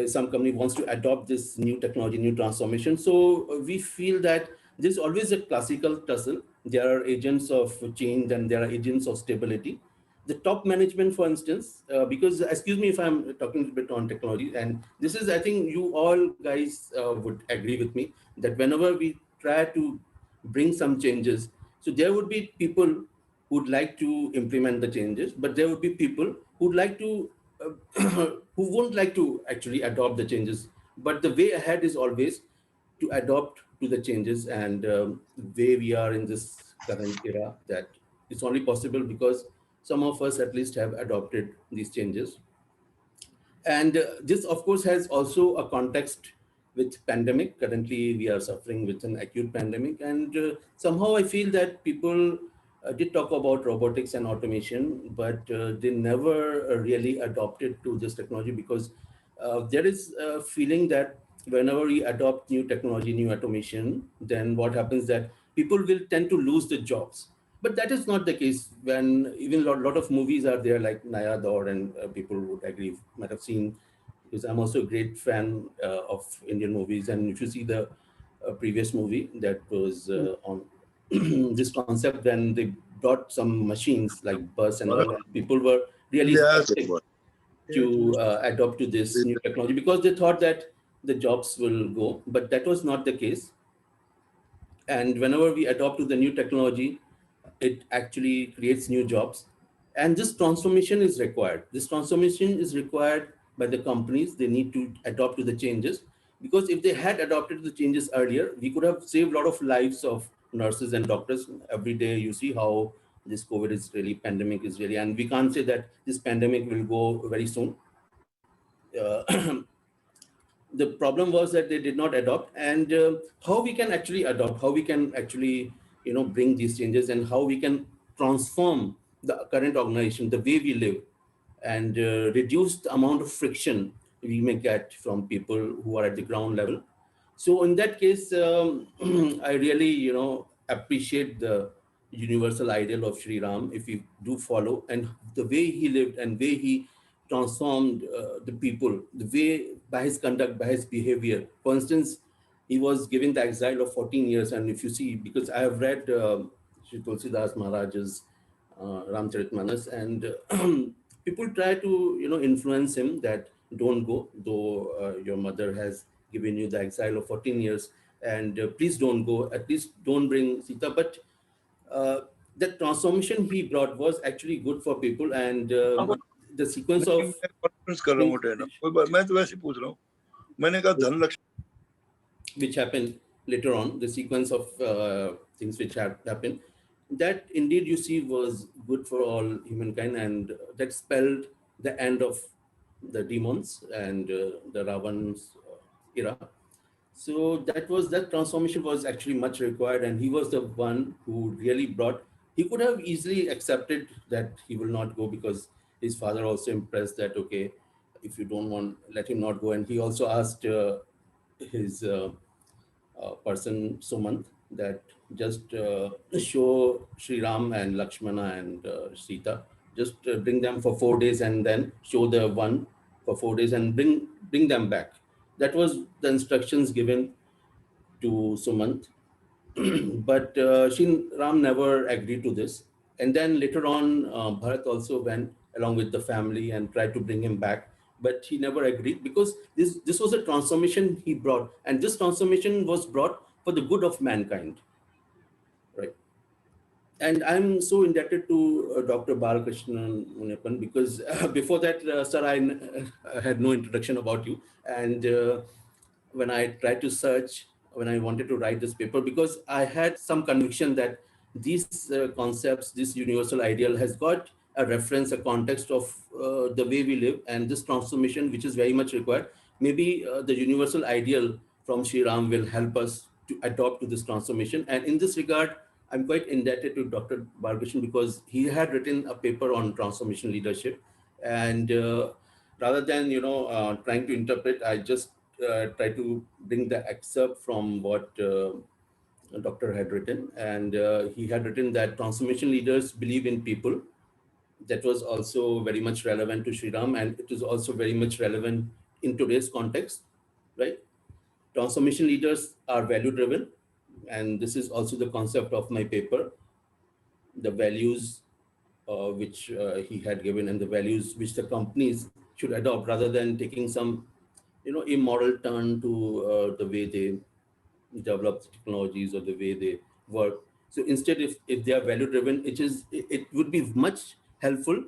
some company wants to adopt this new technology, new transformation. So we feel that there's always a classical tussle. There are agents of change and there are agents of stability. The top management, for instance, because excuse me if I'm talking a bit on technology, and this is, I think you all guys would agree with me that whenever we try to bring some changes, so there would be people who'd like to implement the changes, but there would be people who'd like to who won't like to actually adopt the changes. But the way ahead is always to adopt to the changes, and the way we are in this current era, that it's only possible because some of us at least have adopted these changes. And this, of course, has also a context with pandemic. Currently, we are suffering with an acute pandemic, and somehow I feel that people did talk about robotics and automation, but they never really adopted to this technology, because there is a feeling that whenever we adopt new technology, new automation, then what happens that people will tend to lose the jobs. But that is not the case. When even a lot of movies are there, like Naya Daur, and people would agree, might have seen, because I'm also a great fan of Indian movies. And if you see the previous movie that was on this concept, when they brought some machines like bus and all, people were really skeptic to adopt to this new technology, because they thought that the jobs will go, but that was not the case. And whenever we adopt to the new technology, it actually creates new jobs. And this transformation is required. This transformation is required by the companies. They need to adopt to the changes, because if they had adopted the changes earlier, we could have saved a lot of lives of nurses and doctors. Every day you see how this COVID is really, pandemic is really, and we can't say that this pandemic will go very soon. The problem was that they did not adopt. And how we can actually adopt, how we can actually bring these changes, and how we can transform the current organization, the way we live, and reduce the amount of friction we may get from people who are at the ground level. So in that case, I really appreciate the universal ideal of Sri Ram, if we do follow, and the way he lived and way he transformed the people, the way, by his conduct, by his behavior. For instance, he was given the exile of 14 years. And if you see, because I have read Sri Tulsidas Maharaj's Ramcharitmanas, and people try to influence him that don't go, though your mother has given you the exile of 14 years, and please don't go, at least don't bring Sita. But the transformation he brought was actually good for people, and the sequence of conference कर रहा हूँ trainer कोई बात मैं तो वैसे ही पूछ रहा हूँ मैंने कहा Dhanlaxmi which happened later on, the sequence of things which have happened, that indeed you see was good for all humankind, and that spelled the end of the demons and the Ravan's era. So that transformation was actually much required, and he was the one who really brought. He could have easily accepted that he will not go, because his father also impressed that, okay, if you don't want, let him not go. And he also asked his person Sumant that just show Sri Ram and Lakshmana and Sita, just bring them for 4 days, and then show the one for 4 days, and bring them back. That was the instructions given to Sumant. But Sri Ram never agreed to this. And then later on, Bharat also went along with the family and tried to bring him back. But he never agreed because this was a transformation he brought. And this transformation was brought for the good of mankind. Right. And I'm so indebted to Dr. Balakrishnan Munappan because before that, sir, I had no introduction about you. And when I tried to search, when I wanted to write this paper, because I had some conviction that these concepts, this universal ideal has got a reference, a context of the way we live, and this transformation, which is very much required. Maybe the universal ideal from Sri Ram will help us to adopt to this transformation. And in this regard, I'm quite indebted to Dr. Balakrishnan because he had written a paper on transformation leadership. And rather than, trying to interpret, I just try to bring the excerpt from what doctor had written. And he had written that transformation leaders believe in people. That was also very much relevant to Sri Ram, and it is also very much relevant in today's context, right? Transformation leaders are value driven, and this is also the concept of my paper, the values which he had given, and the values which the companies should adopt rather than taking some immoral turn to the way they develop technologies or the way they work. So instead, if they are value driven, it would be much helpful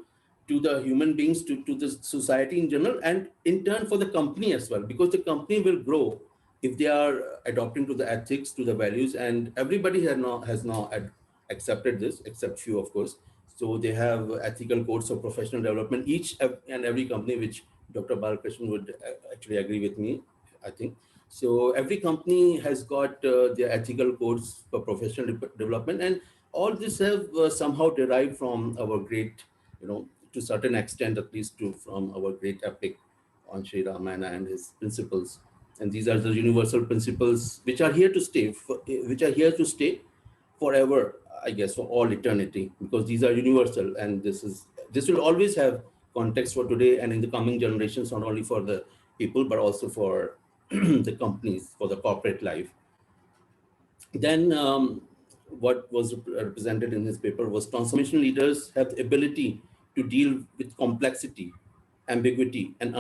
to the human beings, to the society in general, and in turn for the company as well, because the company will grow if they are adopting to the ethics, to the values, and everybody has now accepted this, except few, of course. So they have ethical codes of professional development, each and every company, which Dr. Balakrishnan would actually agree with me, I think. So every company has got their ethical codes for professional development, and all this have somehow derived from our great, to certain extent, at least from our great epic on Sri Ramayana and his principles. And these are the universal principles which are here to stay, forever, I guess, for all eternity, because these are universal, and this will always have context for today and in the coming generations, not only for the people but also for the companies, for the corporate life. Then what was represented in his paper was transformation leaders have the ability to deal with complexity, ambiguity, and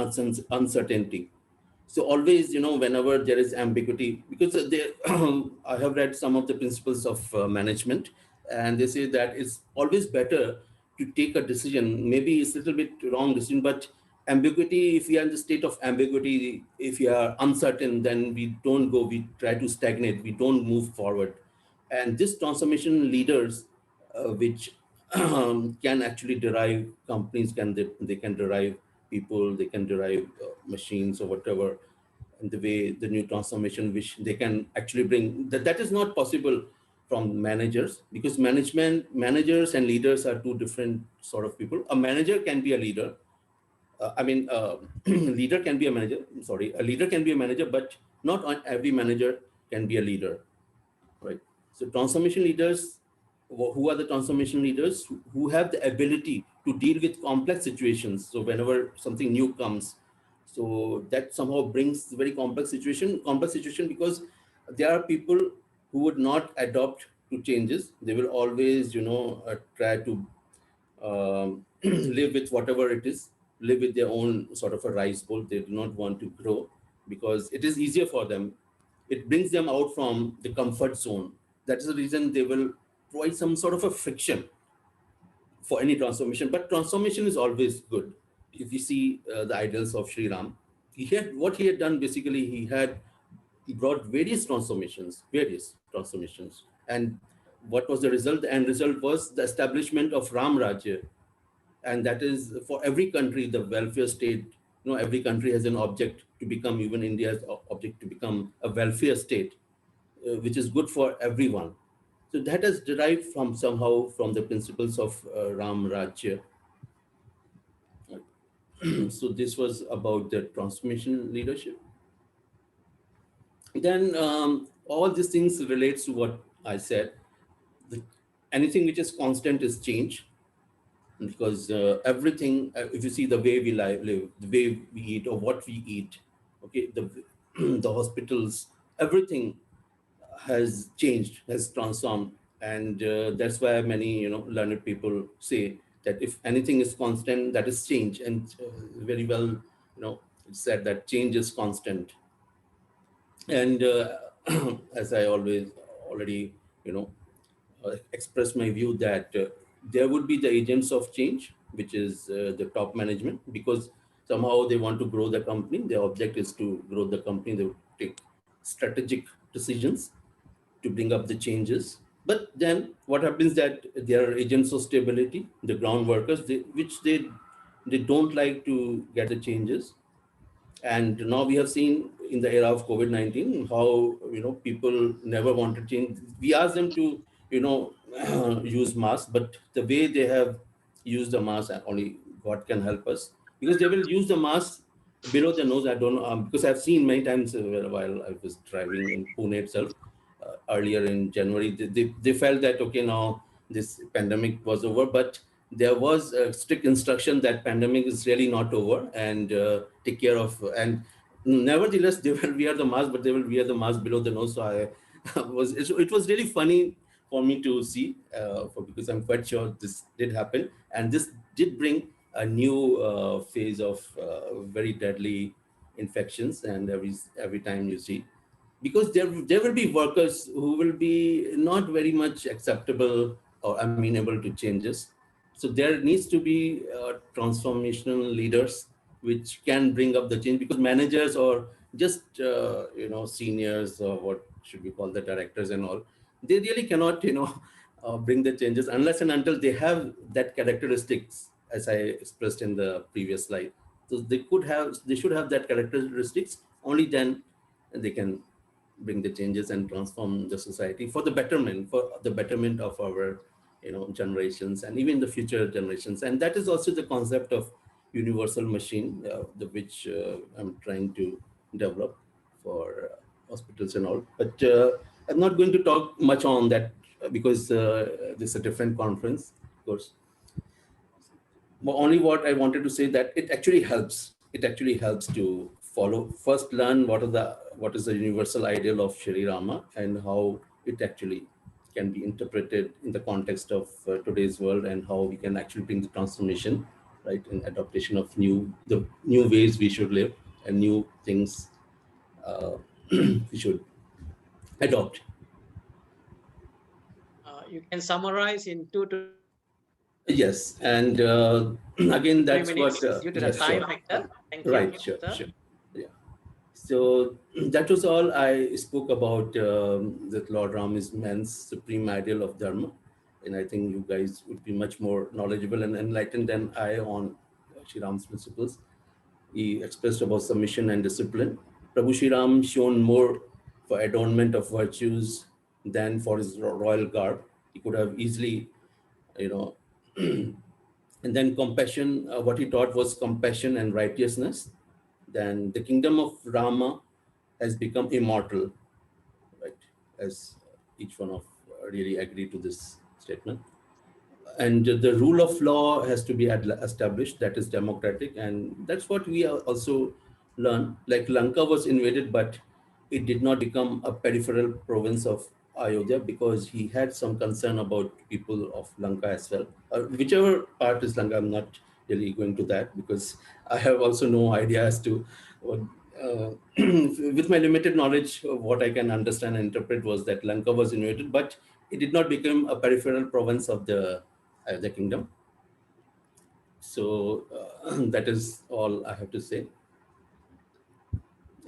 uncertainty. So always, whenever there is ambiguity, because I have read some of the principles of management, and they say that it's always better to take a decision. Maybe it's a little bit wrong decision, but ambiguity, if we are in the state of ambiguity, if we are uncertain, then we don't go, we try to stagnate, we don't move forward. And this transformation leaders, which can actually derive companies, they can derive people, they can derive machines or whatever, and the way the new transformation which they can actually bring, that is not possible from managers, because managers and leaders are two different sort of people. A manager can be a leader. Leader can be a manager. A leader can be a manager, but not every manager can be a leader, right? So transformation leaders, who are the transformation leaders? Who have the ability to deal with complex situations. So whenever something new comes, so that somehow brings very complex situation because there are people who would not adopt to changes. They will always, try to live with whatever it is, live with their own sort of a rice bowl. They do not want to grow because it is easier for them. It brings them out from the comfort zone. That is the reason they will provide some sort of a friction for any transformation. But transformation is always good. If you see the ideals of Sri Ram, what he had done basically, he brought various transformations. And what was the result? The end result was the establishment of Ram Rajya. And that is for every country, the welfare state. Every country has an object to become, even India's object to become a welfare state, which is good for everyone. So that has derived from the principles of Ram Rajya. So this was about the transformation leadership. Then all these things relates to what I said. Anything which is constant is change, because everything, if you see the way we live, the way we eat or what we eat, okay, the hospitals, everything has changed, has transformed. And that's why many, learned people say that if anything is constant, that is change. And very well, it's said that change is constant. And as I already, express my view that there would be the agents of change, which is the top management, because somehow they want to grow the company. Their object is to grow the company. They would take strategic decisions to bring up the changes. But then what happens that there are agents of stability, the ground workers, which they don't like to get the changes. And now we have seen in the era of COVID-19 how people never want to change. We asked them to use masks, but the way they have used the mask, only God can help us, because they will use the mask below the nose. I don't know, because I've seen many times while I was driving in Pune itself earlier in January, they felt that okay, now this pandemic was over, but there was a strict instruction that pandemic is really not over, and take care of, and nevertheless they will wear the mask, but they will wear the mask below the nose. So it was really funny for me to see, because I'm quite sure this did happen, and this did bring a new phase of very deadly infections. And every time you see, because there will be workers who will be not very much acceptable or amenable to changes. So there needs to be transformational leaders which can bring up the change, because managers or just seniors, or what should we call the directors and all, they really cannot bring the changes unless and until they have that characteristics, as I expressed in the previous slide. So they should have that characteristics. Only then they can bring the changes and transform the society for the betterment of our generations, and even the future generations. And that is also the concept of universal machine, which I'm trying to develop for hospitals and all. But I'm not going to talk much on that because this is a different conference, of course. But only what I wanted to say, that it actually helps. It actually helps to first learn what is the universal ideal of Shri Rama, and how it actually can be interpreted in the context of today's world, and how we can actually bring the transformation, right, in adaptation of the new ways we should live, and new things we should adopt. You can summarize in 2 to Yes, and again, 3 that's minutes what. due to the Yes, time sure. factor. Thank you. Right, sure, sir. sure. Yeah. So that was all I spoke about, that Lord Ram is man's supreme ideal of Dharma. And I think you guys would be much more knowledgeable and enlightened than I on Shri Ram's principles. He expressed about submission and discipline. Prabhu Shri Ram shone more for adornment of virtues than for his royal garb. He could have easily, and then compassion, what he taught was compassion and righteousness. Then the kingdom of Rama has become immortal, right? As each one of really agree to this statement. And the rule of law has to be established, that is democratic. And that's what we also learn. Like Lanka was invaded, but it did not become a peripheral province of Ayodhya, because he had some concern about people of Lanka as well. Whichever part is Lanka, I'm not really going to that, because I have also no idea as to what, with my limited knowledge of what I can understand and interpret, was that Lanka was invaded, but it did not become a peripheral province of the kingdom. So that is all I have to say.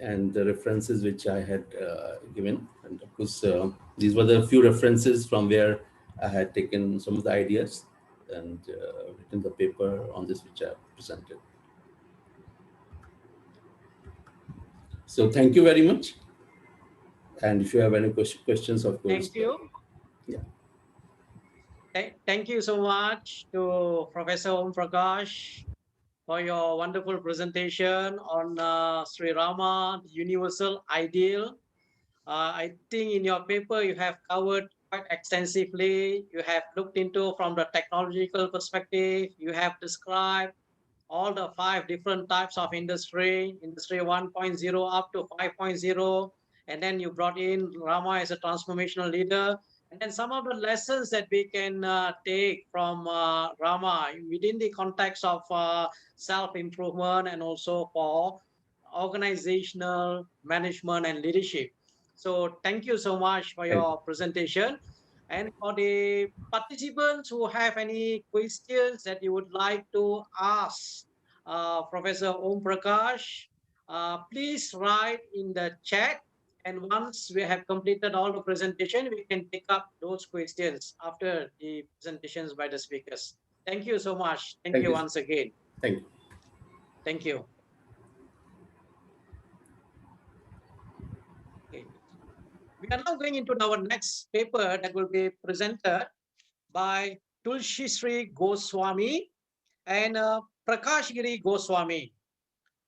And the references which I had given, and of course these were the few references from where I had taken some of the ideas and written the paper on this which I presented. So thank you very much. And if you have any questions, of course. Thank you. Yeah. Thank you so much to Professor Om Prakash for your wonderful presentation on Sri Rama, the universal ideal. I think in your paper you have covered quite extensively. You have looked into from the technological perspective. You have described all the 5 different types of industry 1.0 up to 5.0, and then you brought in Rama as a transformational leader, and then some of the lessons that we can take from Rama within the context of self-improvement and also for organizational management and leadership. So thank you so much for your presentation. And for the participants who have any questions that you would like to ask Professor Om Prakash, please write in the chat. And once we have completed all the presentation, we can pick up those questions after the presentations by the speakers. Thank you so much. Thank you once again. Thank you. Thank you. Okay. We are now going into our next paper that will be presented by Tulsi Sri Goswami and Prakash Giri Goswami.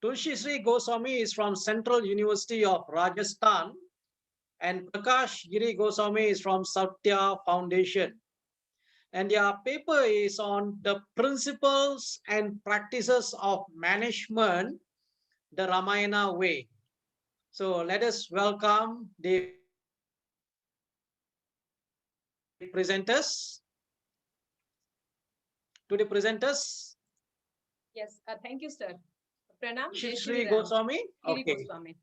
Tulsi Sri Goswami is from Central University of Rajasthan, and Prakash Giri Goswami is from Satya Foundation. And their paper is on the principles and practices of management, the Ramayana way. So let us welcome the presenters. To the presenters. Yes, thank you, sir. Pranam. Sri Goswami. Giri Okay. Goswami.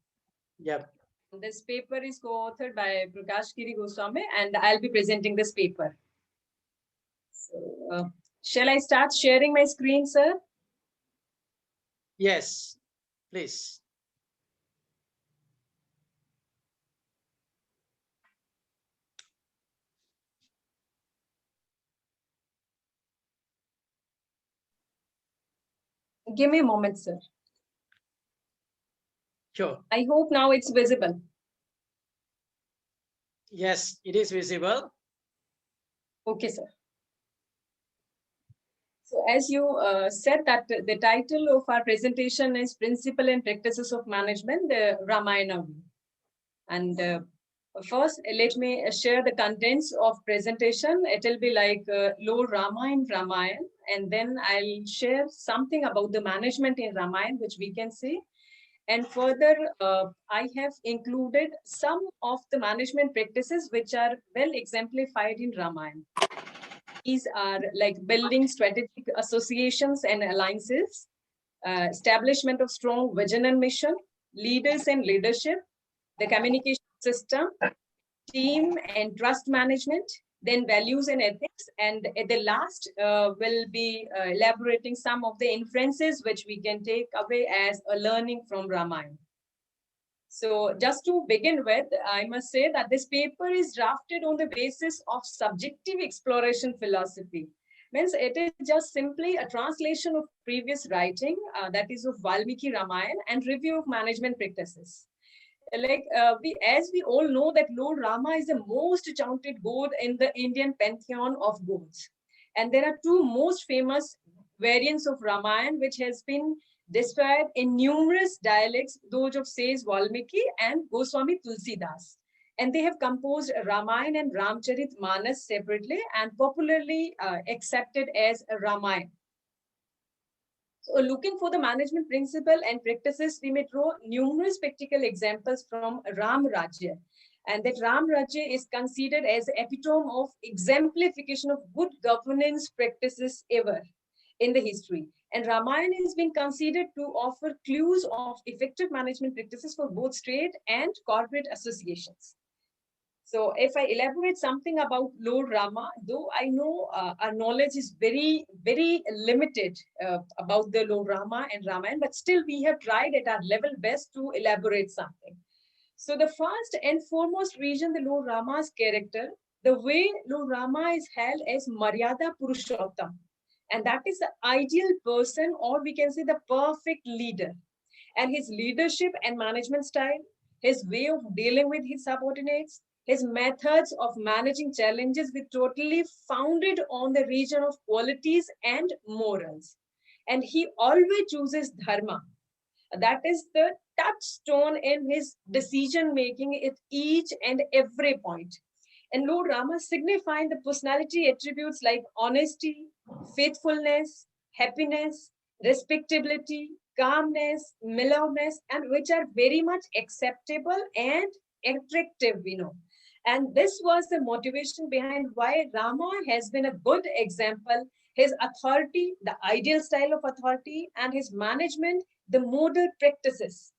Yep. This paper is co-authored by Prakash Giri Goswami, and I'll be presenting this paper. So, shall I start sharing my screen, sir? Yes, please. Give me a moment, sir. Sure. I hope now it's visible. Yes, it is visible. Okay, sir. So as you said that the title of our presentation is Principle and Practices of Management, the Ramayana. And first, let me share the contents of presentation. It will be like Lord Rama in Ramayana, and then I'll share something about the management in Ramayana, which we can see. And further, I have included some of the management practices which are well exemplified in Ramayana. These are like building strategic associations and alliances, establishment of strong vision and mission, leaders and leadership, the communication system, team and trust management, then values and ethics, and at the last will be elaborating some of the inferences which we can take away as a learning from Ramayana. So just to begin with, I must say that this paper is drafted on the basis of subjective exploration philosophy. Means it is just simply a translation of previous writing, that is of Valmiki Ramayana, and review of management practices. Like as we all know that Lord Rama is the most chanted god in the Indian pantheon of gods. And there are two most famous variants of Ramayana which has been described in numerous dialects, those of says Valmiki and Goswami Tulsidas. And they have composed Ramayana and Ramcharit Manas separately and popularly accepted as Ramayana. So looking for the management principle and practices, we may draw numerous practical examples from Ram Rajya. And that Ram Rajya is considered as the epitome of exemplification of good governance practices ever in the history. And Ramayana has been considered to offer clues of effective management practices for both state and corporate associations. So if I elaborate something about Lord Rama, though I know our knowledge is very, very limited about the Lord Rama and Ramayana, but still we have tried at our level best to elaborate something. So the first and foremost reason the Lord Rama's character, the way Lord Rama is held as Maryada Purushottam, and that is the ideal person, or we can say the perfect leader. And his leadership and management style, his way of dealing with his subordinates, his methods of managing challenges were totally founded on the region of qualities and morals. And he always chooses dharma. That is the touchstone in his decision making at each and every point. And Lord Rama signifying the personality attributes like honesty, faithfulness, happiness, respectability, calmness, mellowness, and which are very much acceptable and attractive, And this was the motivation behind why Rama has been a good example. His authority, the ideal style of authority, and his management, the model practices.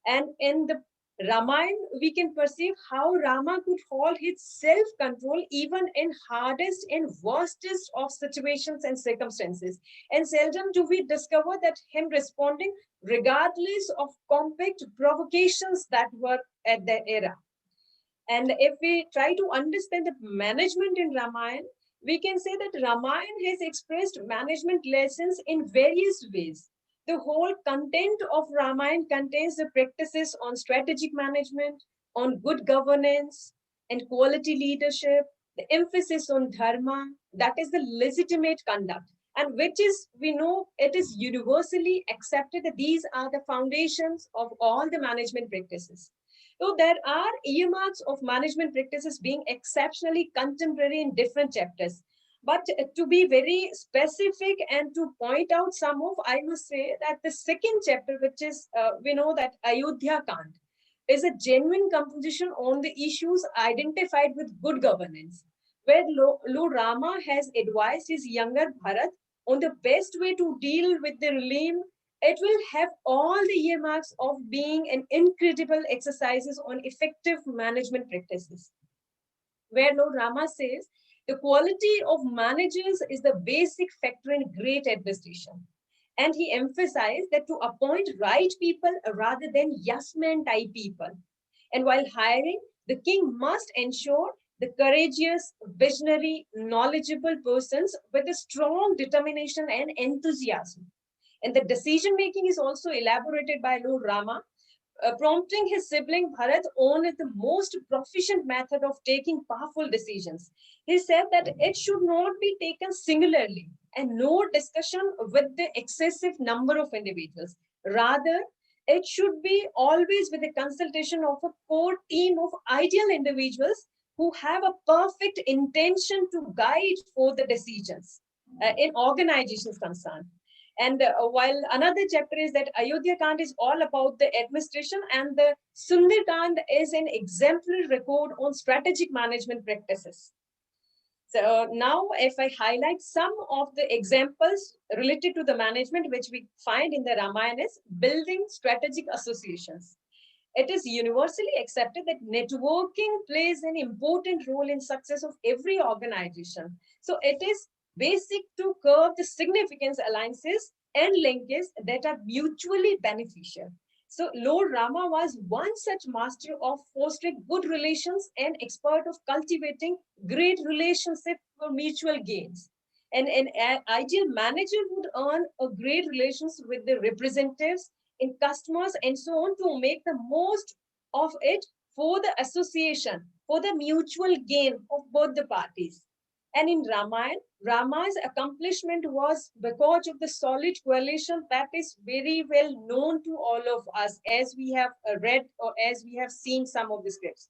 And in the Ramayana, we can perceive how Rama could hold his self-control even in hardest and worstest of situations and circumstances. And seldom do we discover that him responding regardless of compact provocations that were at the era. And if we try to understand the management in Ramayana, we can say that Ramayana has expressed management lessons in various ways. The whole content of Ramayana contains the practices on strategic management, on good governance and quality leadership, the emphasis on dharma, that is the legitimate conduct, and which is, we know, it is universally accepted that these are the foundations of all the management practices. So there are earmarks of management practices being exceptionally contemporary in different chapters. But to be very specific and to point out some of, I must say that the second chapter, which is, we know that Ayodhya Kand, is a genuine composition on the issues identified with good governance, where Lord Rama has advised his younger Bharat on the best way to deal with the realm. It will have all the earmarks of being an incredible exercises on effective management practices, where Lord Rama says the quality of managers is the basic factor in great administration. And he emphasized that to appoint right people rather than yes man type people. And while hiring, the king must ensure the courageous, visionary, knowledgeable persons with a strong determination and enthusiasm. And the decision making is also elaborated by Lord Rama, prompting his sibling Bharat on the most proficient method of taking powerful decisions. He said that it should not be taken singularly and no discussion with the excessive number of individuals. Rather, it should be always with the consultation of a core team of ideal individuals who have a perfect intention to guide for the decisions in organizations concerned. And while another chapter is that Ayodhya Kand is all about the administration, and the Sundar Kand is an exemplary record on strategic management practices. So now if I highlight some of the examples related to the management which we find in the Ramayana is building strategic associations. It is universally accepted that networking plays an important role in success of every organization. So it is basic to curb the significance alliances and linkages that are mutually beneficial. So Lord Rama was one such master of fostering good relations and expert of cultivating great relationships for mutual gains. And an ideal manager would earn a great relations with the representatives in customers and so on to make the most of it for the association, for the mutual gain of both the parties. And in Ramayana, Rama's accomplishment was because of the solid coalition that is very well known to all of us, as we have read or as we have seen some of the scripts.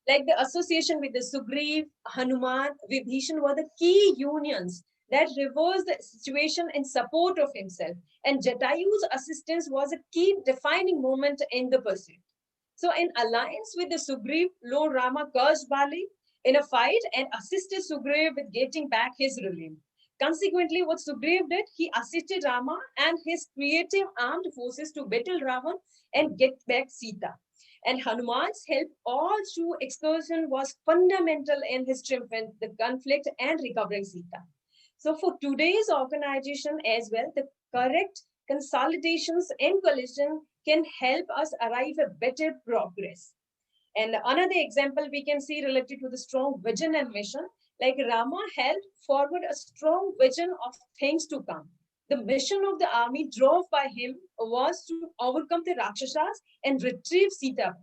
Like the association with the Sugriv, Hanuman, Vibhishan were the key unions that reversed the situation in support of himself. And Jatayu's assistance was a key defining moment in the pursuit. So in alliance with the Sugriv, Lord Rama cursed Bali in a fight and assisted Sugriv with getting back his realm. Consequently, what Sugriv did, he assisted Rama and his creative armed forces to battle Ravan and get back Sita. And Hanuman's help all through excursion was fundamental in his triumph in the conflict and recovering Sita. So for today's organization as well, the correct consolidations and coalition can help us arrive at better progress. And another example we can see related to the strong vision and mission, like Rama helped forward a strong vision of things to come. The mission of the army drove by him was to overcome the Rakshasas and retrieve Sita.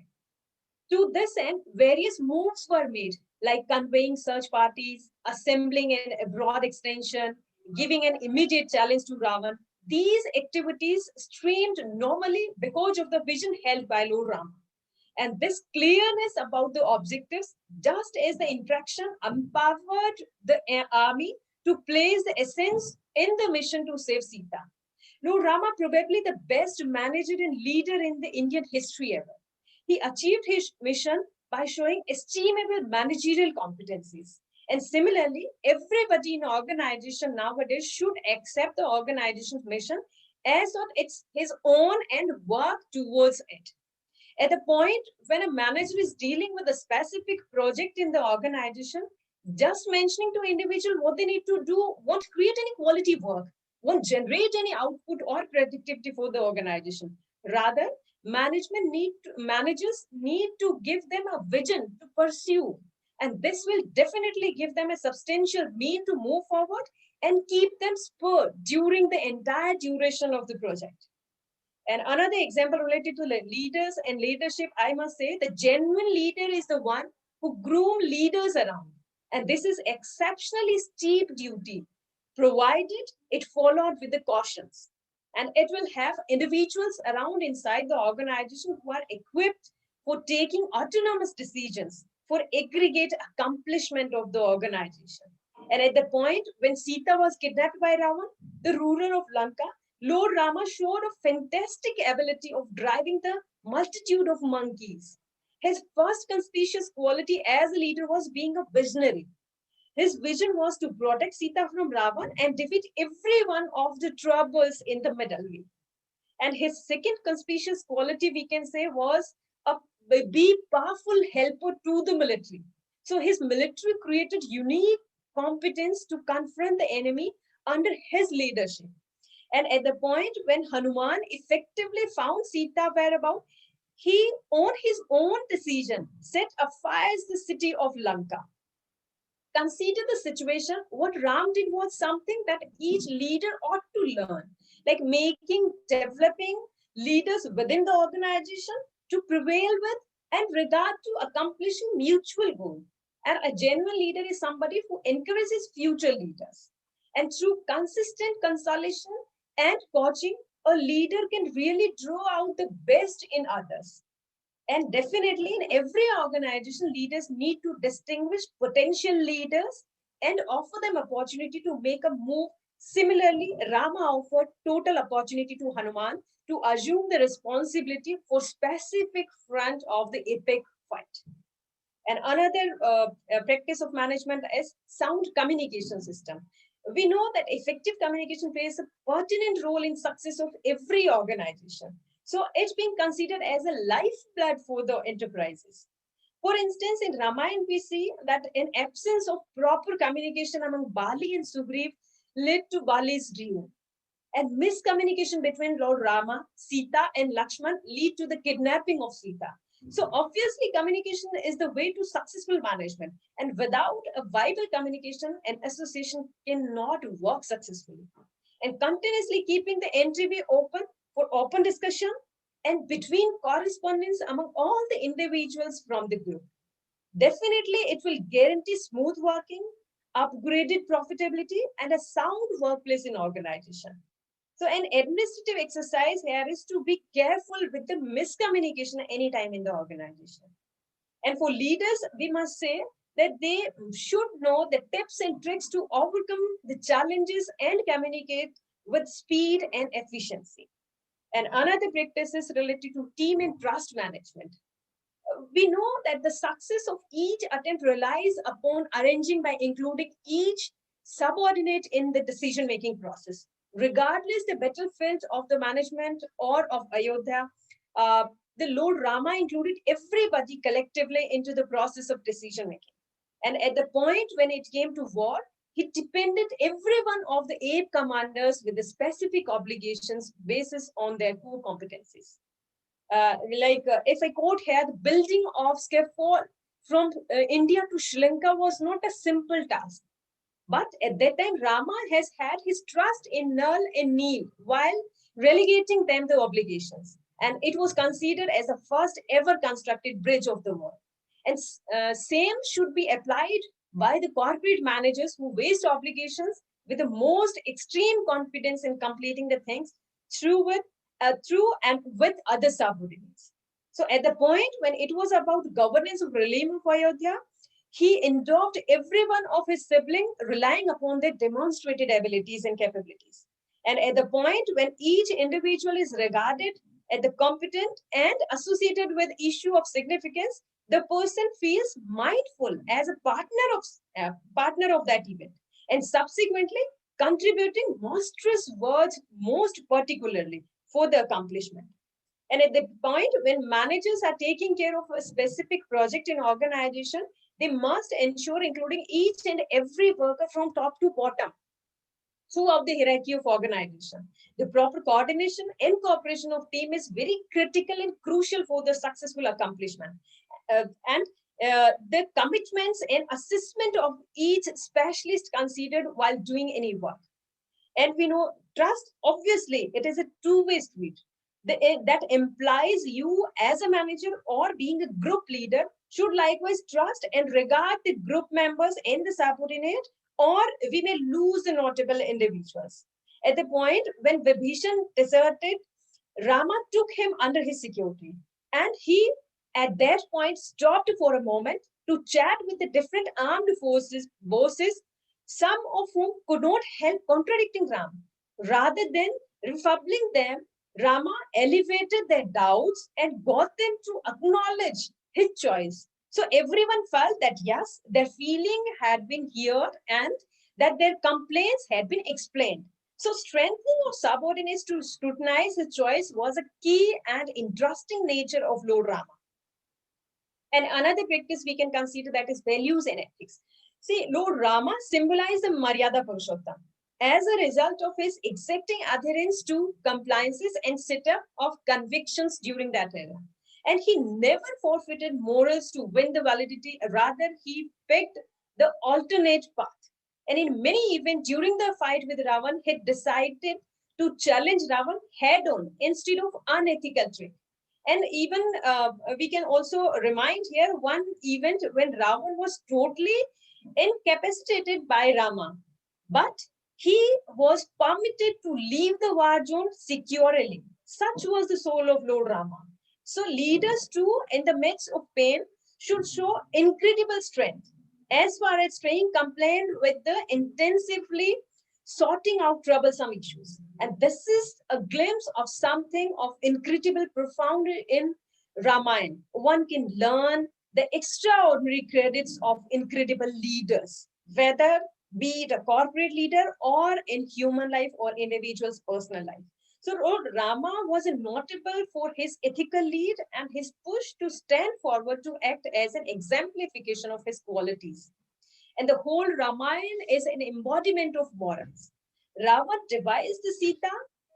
To this end, various moves were made, like conveying search parties, assembling a broad extension, giving an immediate challenge to Ravan. These activities streamed normally because of the vision held by Lord Rama. And this clearness about the objectives, just as the interaction empowered the army to place the essence in the mission to save Sita. Lord Rama, probably the best manager and leader in the Indian history ever. He achieved his mission by showing estimable managerial competencies. And similarly, everybody in organization nowadays should accept the organization's mission as though it's his own and work towards it. At the point when a manager is dealing with a specific project in the organization, just mentioning to individual what they need to do won't create any quality work, won't generate any output or productivity for the organization. Rather, managers need to give them a vision to pursue, and this will definitely give them a substantial mean to move forward and keep them spurred during the entire duration of the project. And another example related to leaders and leadership, I must say, the genuine leader is the one who groom leaders around. And this is exceptionally steep duty, provided it followed with the cautions. And it will have individuals around inside the organization who are equipped for taking autonomous decisions for aggregate accomplishment of the organization. And at the point when Sita was kidnapped by Ravan, the ruler of Lanka, Lord Rama showed a fantastic ability of driving the multitude of monkeys. His first conspicuous quality as a leader was being a visionary. His vision was to protect Sita from Ravan and defeat every one of the troubles in the Middle Way. And his second conspicuous quality, we can say, was a be powerful helper to the military. So his military created unique competence to confront the enemy under his leadership. And at the point when Hanuman effectively found Sita whereabouts, he, on his own decision, set afire the city of Lanka. Consider the situation. What Ram did was something that each leader ought to learn, like developing leaders within the organization to prevail with and regard to accomplishing mutual goal. And a genuine leader is somebody who encourages future leaders. And through consistent consolation and coaching, a leader can really draw out the best in others. And definitely in every organization, leaders need to distinguish potential leaders and offer them opportunity to make a move. Similarly, Rama offered total opportunity to Hanuman to assume the responsibility for specific front of the epic fight. And another practice of management is sound communication system. We know that effective communication plays a pertinent role in success of every organization. So it's being considered as a lifeblood for the enterprises. For instance, in Ramayana, we see that in absence of proper communication among Bali and Sugriv led to Bali's dream. And miscommunication between Lord Rama, Sita, and Lakshman lead to the kidnapping of Sita. So obviously, communication is the way to successful management. And without a vital communication, an association cannot work successfully. And continuously keeping the entryway open for open discussion and between correspondence among all the individuals from the group. Definitely, it will guarantee smooth working, upgraded profitability, and a sound workplace in organization. So an administrative exercise here is to be careful with the miscommunication anytime in the organization. And for leaders, we must say that they should know the tips and tricks to overcome the challenges and communicate with speed and efficiency. And another practice is related to team and trust management. We know that the success of each attempt relies upon arranging by including each subordinate in the decision-making process. Regardless the battlefield of the management or of Ayodhya, the Lord Rama included everybody collectively into the process of decision-making. And at the point when it came to war, he depended every one of the 8 commanders with the specific obligations basis on their core competencies. If I quote here, the building of scaffold from India to Sri Lanka was not a simple task. But at that time, Rama has had his trust in Nal and Neel while relegating them the obligations. And it was considered as the first ever constructed bridge of the world. And same should be applied by the corporate managers who waste obligations with the most extreme confidence in completing the things through and with other subordinates. So at the point when it was about the governance of realm of Ayodhya, he endowed every one of his siblings, relying upon their demonstrated abilities and capabilities. And at the point when each individual is regarded as the competent and associated with issue of significance, the person feels mindful as a partner of that event, and subsequently contributing monstrous words most particularly for the accomplishment. And at the point when managers are taking care of a specific project in organization, they must ensure including each and every worker from top to bottom throughout the hierarchy of organization. The proper coordination and cooperation of team is very critical and crucial for the successful accomplishment. And the commitments and assessment of each specialist considered while doing any work. And we know trust, obviously, it is a two-way street. That implies you as a manager or being a group leader should likewise trust and regard the group members and the subordinate, or we may lose the notable individuals. At the point when Vibhishan deserted, Rama took him under his security, and he at that point stopped for a moment to chat with the different armed forces bosses, some of whom could not help contradicting Ram. Rather than refubbling them, Rama elevated their doubts and got them to acknowledge his choice. So everyone felt that yes, their feeling had been heard and that their complaints had been explained. So strengthening of subordinates to scrutinize his choice was a key and interesting nature of Lord Rama. And another practice we can consider, that is values and ethics. See, Lord Rama symbolized the Maryada Purushottam as a result of his exacting adherence to compliances and setup of convictions during that era. And he never forfeited morals to win the validity, rather he picked the alternate path. And in many events during the fight with Ravan, he decided to challenge Ravan head on instead of unethical trick. And even we can also remind here one event when Ravan was totally incapacitated by Rama, but he was permitted to leave the war zone securely. Such was the soul of Lord Rama. So leaders too, in the midst of pain, should show incredible strength as far as staying compliant with the intensively sorting out troublesome issues. And this is a glimpse of something of incredible profound in Ramayana. One can learn the extraordinary credits of incredible leaders, whether be it a corporate leader or in human life or individual's personal life. So Lord Rama was notable for his ethical lead and his push to stand forward to act as an exemplification of his qualities. And the whole Ramayana is an embodiment of morals. Ravan devised Sita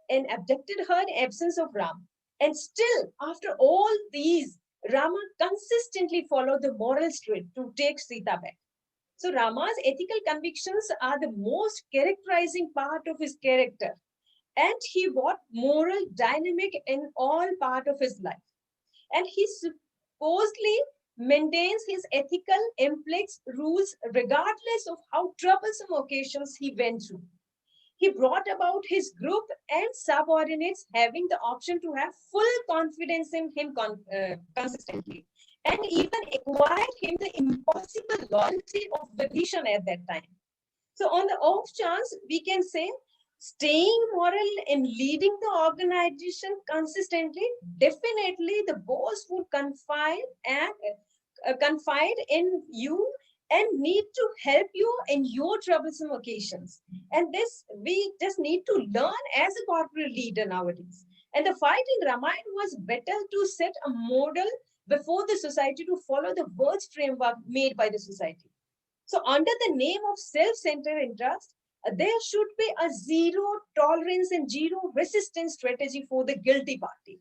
and abducted her in absence of Ram. And still, after all these, Rama consistently followed the moral street to take Sita back. So Rama's ethical convictions are the most characterizing part of his character. And he brought moral dynamic in all part of his life. And he supposedly maintains his ethical implicit rules regardless of how troublesome occasions he went through. He brought about his group and subordinates having the option to have full confidence in him consistently, and even acquired him the impossible loyalty of Vibhishan at that time. So on the off chance, we can say staying moral and leading the organization consistently, definitely the boss would confide in you and need to help you in your troublesome occasions. And this we just need to learn as a corporate leader nowadays. And the fight in Ramayana was better to set a model before the society to follow the words framework made by the society. So under the name of self-centered interest, there should be a zero tolerance and zero resistance strategy for the guilty party.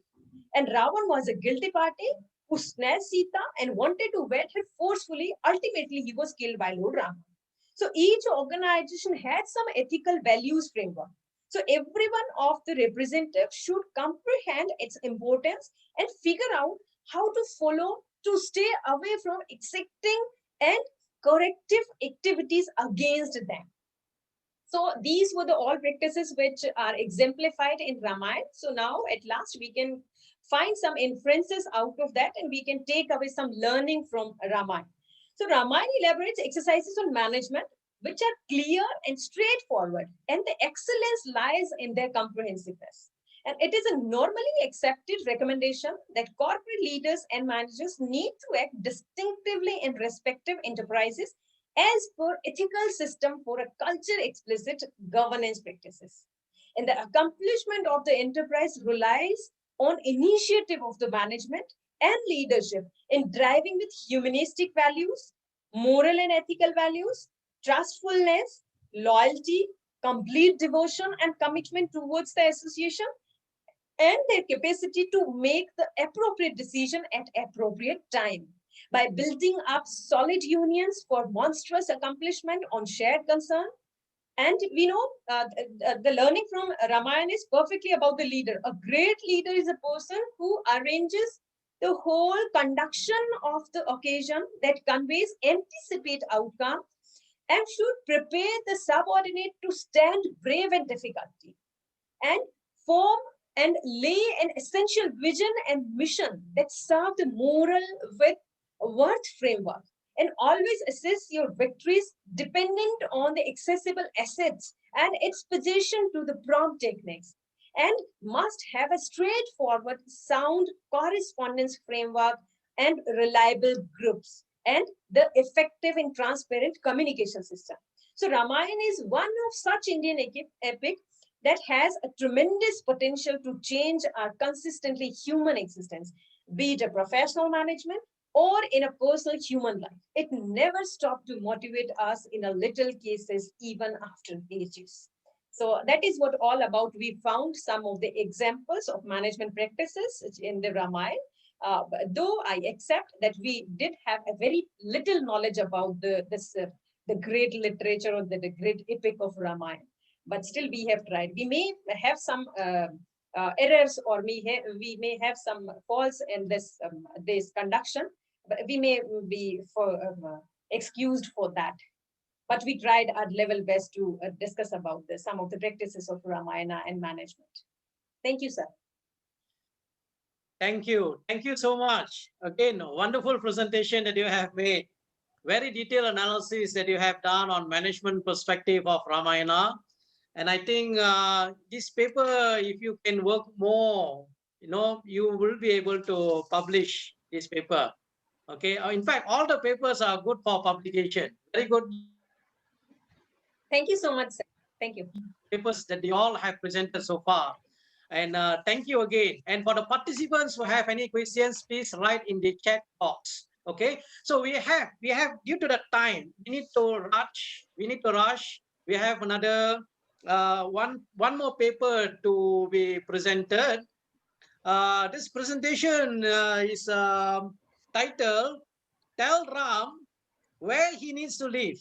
And Ravan was a guilty party who snatched Sita and wanted to wed her forcefully. Ultimately, he was killed by Lord Rama. So each organization had some ethical values framework. So every one of the representatives should comprehend its importance and figure out how to follow to stay away from exacting and corrective activities against them. So these were the all practices which are exemplified in Ramayana. So now at last we can find some inferences out of that and we can take away some learning from Ramayana. So Ramayana elaborates exercises on management which are clear and straightforward, and the excellence lies in their comprehensiveness. And it is a normally accepted recommendation that corporate leaders and managers need to act distinctively in respective enterprises as per ethical system for a culture explicit governance practices. And the accomplishment of the enterprise relies on initiative of the management and leadership in driving with humanistic values, moral and ethical values, trustfulness, loyalty, complete devotion and commitment towards the association, and their capacity to make the appropriate decision at appropriate time by building up solid unions for monstrous accomplishment on shared concern. And we know the learning from Ramayana is perfectly about the leader. A great leader is a person who arranges the whole conduction of the occasion that conveys anticipate outcome and should prepare the subordinate to stand brave in difficulty and form and lay an essential vision and mission that serve the moral with worth framework, and always assess your victories dependent on the accessible assets and its possession to the prompt techniques, and must have a straightforward, sound correspondence framework and reliable groups, and the effective and transparent communication system. So Ramayana is one of such Indian epic that has a tremendous potential to change our consistently human existence, be it a professional management or in a personal human life. It never stopped to motivate us in a little cases, even after ages. So that is what all about. We found some of the examples of management practices in the Ramayana. Though I accept that we did have a very little knowledge about the great literature or the great epic of Ramayana, but still we have tried. We may have some errors, or we may have some faults in this conduction, but we may be excused for that. But we tried our level best to discuss about some of the practices of Ramayana and management. Thank you, sir. Thank you. Thank you so much. Again, wonderful presentation that you have made. Very detailed analysis that you have done on management perspective of Ramayana. And I think this paper, if you can work more, you will be able to publish this paper. Okay. In fact, all the papers are good for publication. Very good Thank you so much, sir. Thank you. papers that you all have presented so far. And thank you again. And for the participants who have any questions, please write in the chat box. Okay. So we have due to the time, we need to rush. We have another one more paper to be presented. This presentation is titled "Tell Ram Where He Needs to Live."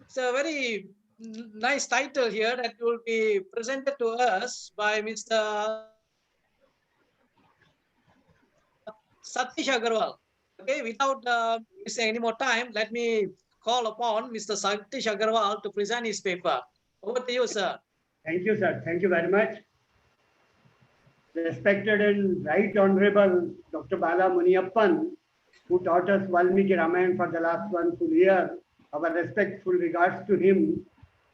It's a very nice title here that will be presented to us by Mr. Satish Agarwal. Okay, without wasting any more time, let me call upon Mr. Satish Agarwal to present his paper. Over to you, sir. Thank you, sir. Thank you very much. Respected and Right Honorable Dr. Bala Muniappan, who taught us Valmiki Ramayana for the last 1 full year. Our respectful regards to him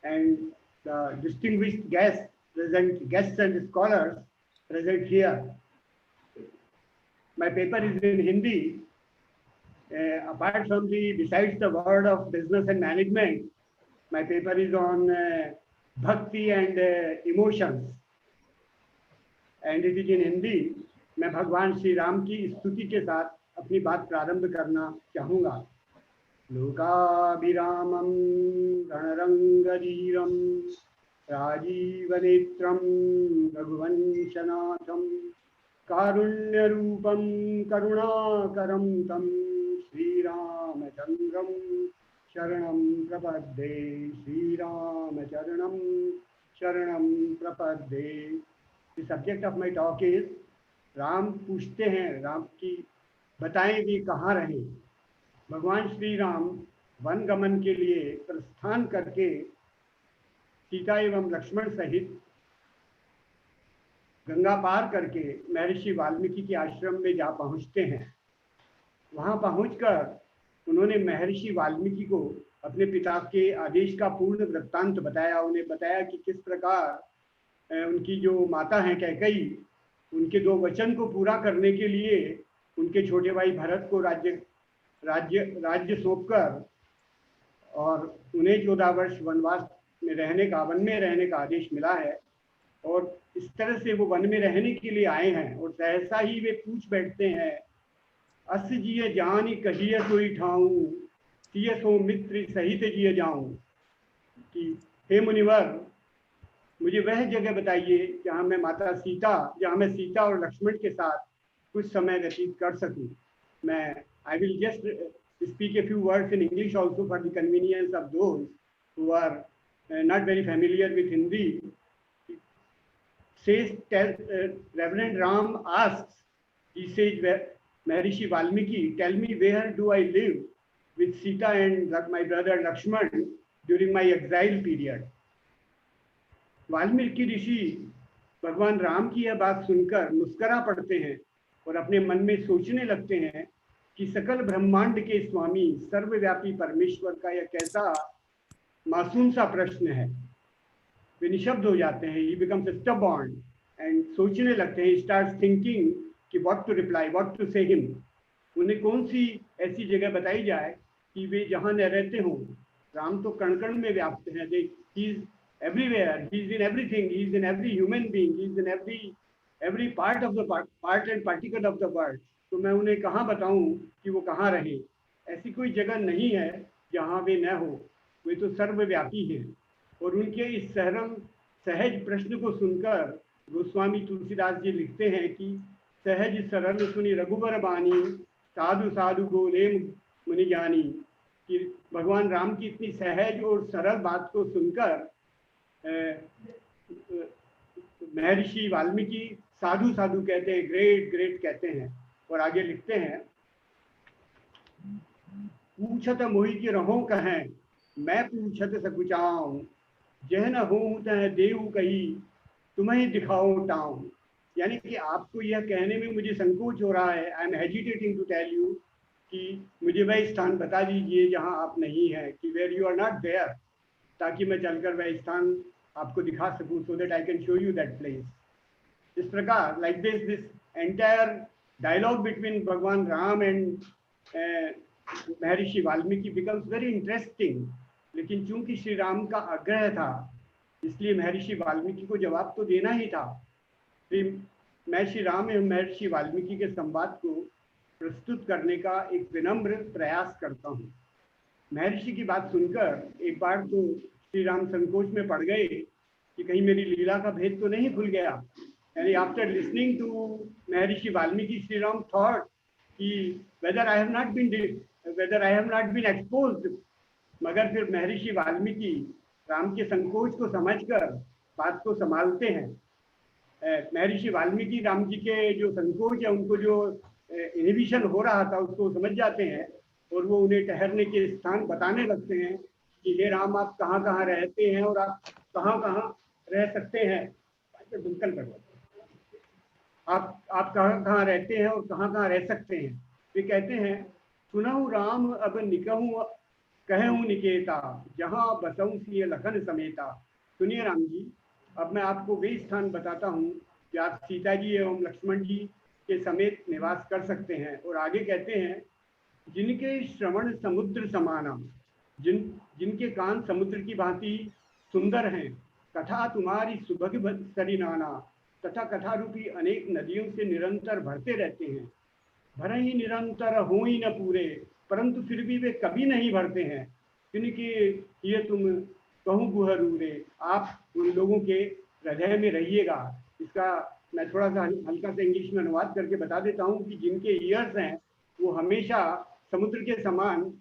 and the distinguished guests and scholars present here. My paper is in Hindi. Apart from besides the word of business and management, my paper is on bhakti and emotions. And it is in Hindi. मैं भगवान श्री राम की स्तुति के साथ अपनी बात प्रारंभ करना चाहूँगा. लोकाभिरामं रणरंगधीरं राजीवनेत्रं रघुवंशनाथं कारुण्यरूपं करुणाकरं तं श्रीरामचन्द्रं शरणं प्रपद्ये. श्रीरामचरणं शरणं प्रपद्ये. The subject of my talk is Ram पूछते हैं, राम की बताएं वे कहाँ रहे. भगवान श्री राम वन गमन के लिए प्रस्थान करके सीता एवं लक्ष्मण सहित गंगा पार करके महर्षि वाल्मीकि के आश्रम में जा पहुंचते हैं. वहां पहुंचकर उन्होंने महर्षि वाल्मीकि को अपने पिता के आदेश का पूर्ण वृत्तांत बताया। उन्हें बताया कि किस प्रकार उनकी जो माता हैं कैकेयी, उनके 2 वचन को पूरा करने के लिए उनके छोटे भाई भरत को राज्य सौंपकर और उन्हें 14 वर्ष वनवास में वन में रहने का आदेश मिला है। और इस तरह से वो वन में रहने के लिए आए हैं और सहसा ही वे पूछ बैठते हैं, अस जिय जानि कहिय सोई ठाऊं, सिय सो मित्र सहित जिय जाऊं, कि हे मुनिवर, मुझे वह जगह बताइए जहाँ मैं सीता और लक्ष्मण के साथ कुछ समय व्यतीत कर सकूं। I will just speak a few words in English also for the convenience of those who are not very familiar with Hindi. Reverend Ram asks, he says, Maharishi Valmiki, tell me where do I live with Sita and my brother Lakshman during my exile period. Valmiki ऋषि भगवान राम की यह बात सुनकर मुस्कुरा पड़ते हैं और अपने मन में सोचने लगते हैं कि सकल ब्रह्मांड के स्वामी सर्वव्यापी परमेश्वर का यह कैसा मासूम सा प्रश्न है। वे निशब्द हो जाते हैं। He becomes stubborn and सोचने लगते हैं, starts thinking कि what to reply, what to say him. उन्हें कौन सी ऐसी जगह बताई जाए कि वे जहाँ न रहते हों। राम तो कण कण में व्याप्त हैं। He is everywhere, he is in everything, he is in every human being, he is in every part of the part and particle of the world. तो मैं उन्हें कहाँ बताऊं कि वो कहाँ रहे। ऐसी कोई जगह नहीं है जहाँ वे न हो। वे तो सर्वव्यापी हैं। और उनके इस सहज प्रश्न को सुनकर गोस्वामी तुलसीदास जी लिखते हैं कि सहज सरल सुनी रघुबर बानी, साधु साधु बोले मुनि ज्ञानी, कि भगवान राम की इतनी सहज और सरल बात को सुनकर महर्षि वाल्मीकि साधु साधु कहते हैं, ग्रेट ग्रेट कहते हैं। और आगे लिखते हैं, पूछत मोहि की रहो कहें, मैं पूछत सकुचाऊं, जह न हो तह देव कही, तुम्हें दिखाओ टाऊं। यानी कि आपको यह कहने में मुझे संकोच हो रहा है, I am hesitating to tell you, कि मुझे वह स्थान बता दीजिए जहां आप नहीं हैं, कि where you are not there, ताकि मैं चलकर वह स्थान आपको दिखा सकूं, so that I can show you that place. इस प्रकार like this entire dialogue between भगवान Ram and Maharshi Valmiki becomes very interesting. लेकिन चूंकि श्री राम का आग्रह था, इसलिए महर्षि वाल्मीकि को जवाब तो देना ही था। मैं श्री राम एवं महर्षि वाल्मीकि के संवाद को प्रस्तुत करने का एक विनम्र प्रयास करता हूँ। महर्षि की बात सुनकर एक बार तो श्री राम संकोच में पड़ गए कि कहीं मेरी लीला का भेद तो नहीं खुल गया। यानी after listening to Maharshi Valmiki, Shri Ram thought कि whether I have not been exposed, मगर फिर महर्षि वाल्मीकि राम के संकोच को समझकर बात को संभालते हैं। महर्षि वाल्मीकि राम जी के जो संकोच है, उनको जो इनहिबिशन हो रहा था, उसको समझ जाते हैं और वो उन्हें ठहरने के स्थान बताने लगते हैं कि हे राम, आप कहाँ कहाँ रहते हैं और आप कहाँ कहाँ रह सकते हैं। आप कहाँ कहाँ रहते हैं और कहाँ कहाँ रह सकते हैं। वे कहते हैं, सुनहु राम अब निकहूँ कहूँ निकेता, जहाँ बसऊँ सिय लखन समेता। सुनिए राम जी, अब मैं आपको वे स्थान बताता हूँ कि आप सीता जी एवं लक्ष्मण जी के समेत निवास कर सकते हैं। और आगे कहते हैं, जिनके श्रवण समुद्र समाना, जिनके कान समुद्र की भांति सुंदर हैं, कथा तुम्हारी सुभग सरिनाना, तथा कथा रूपी अनेक नदियों से निरंतर भरते रहते हैं। भरे ही निरंतर हो ही न पूरे, परंतु फिर भी वे कभी नहीं भरते हैं। क्योंकि ये तुम कहूँ गुहरूरे, आप उन लोगों के हृदय में रहिएगा। इसका मैं थोड़ा सा हल्का सा इंग्लिश में अनुवाद करके बता देता हूँ कि जिनके ईयर्स हैं वो हमेशा समुद्र के समान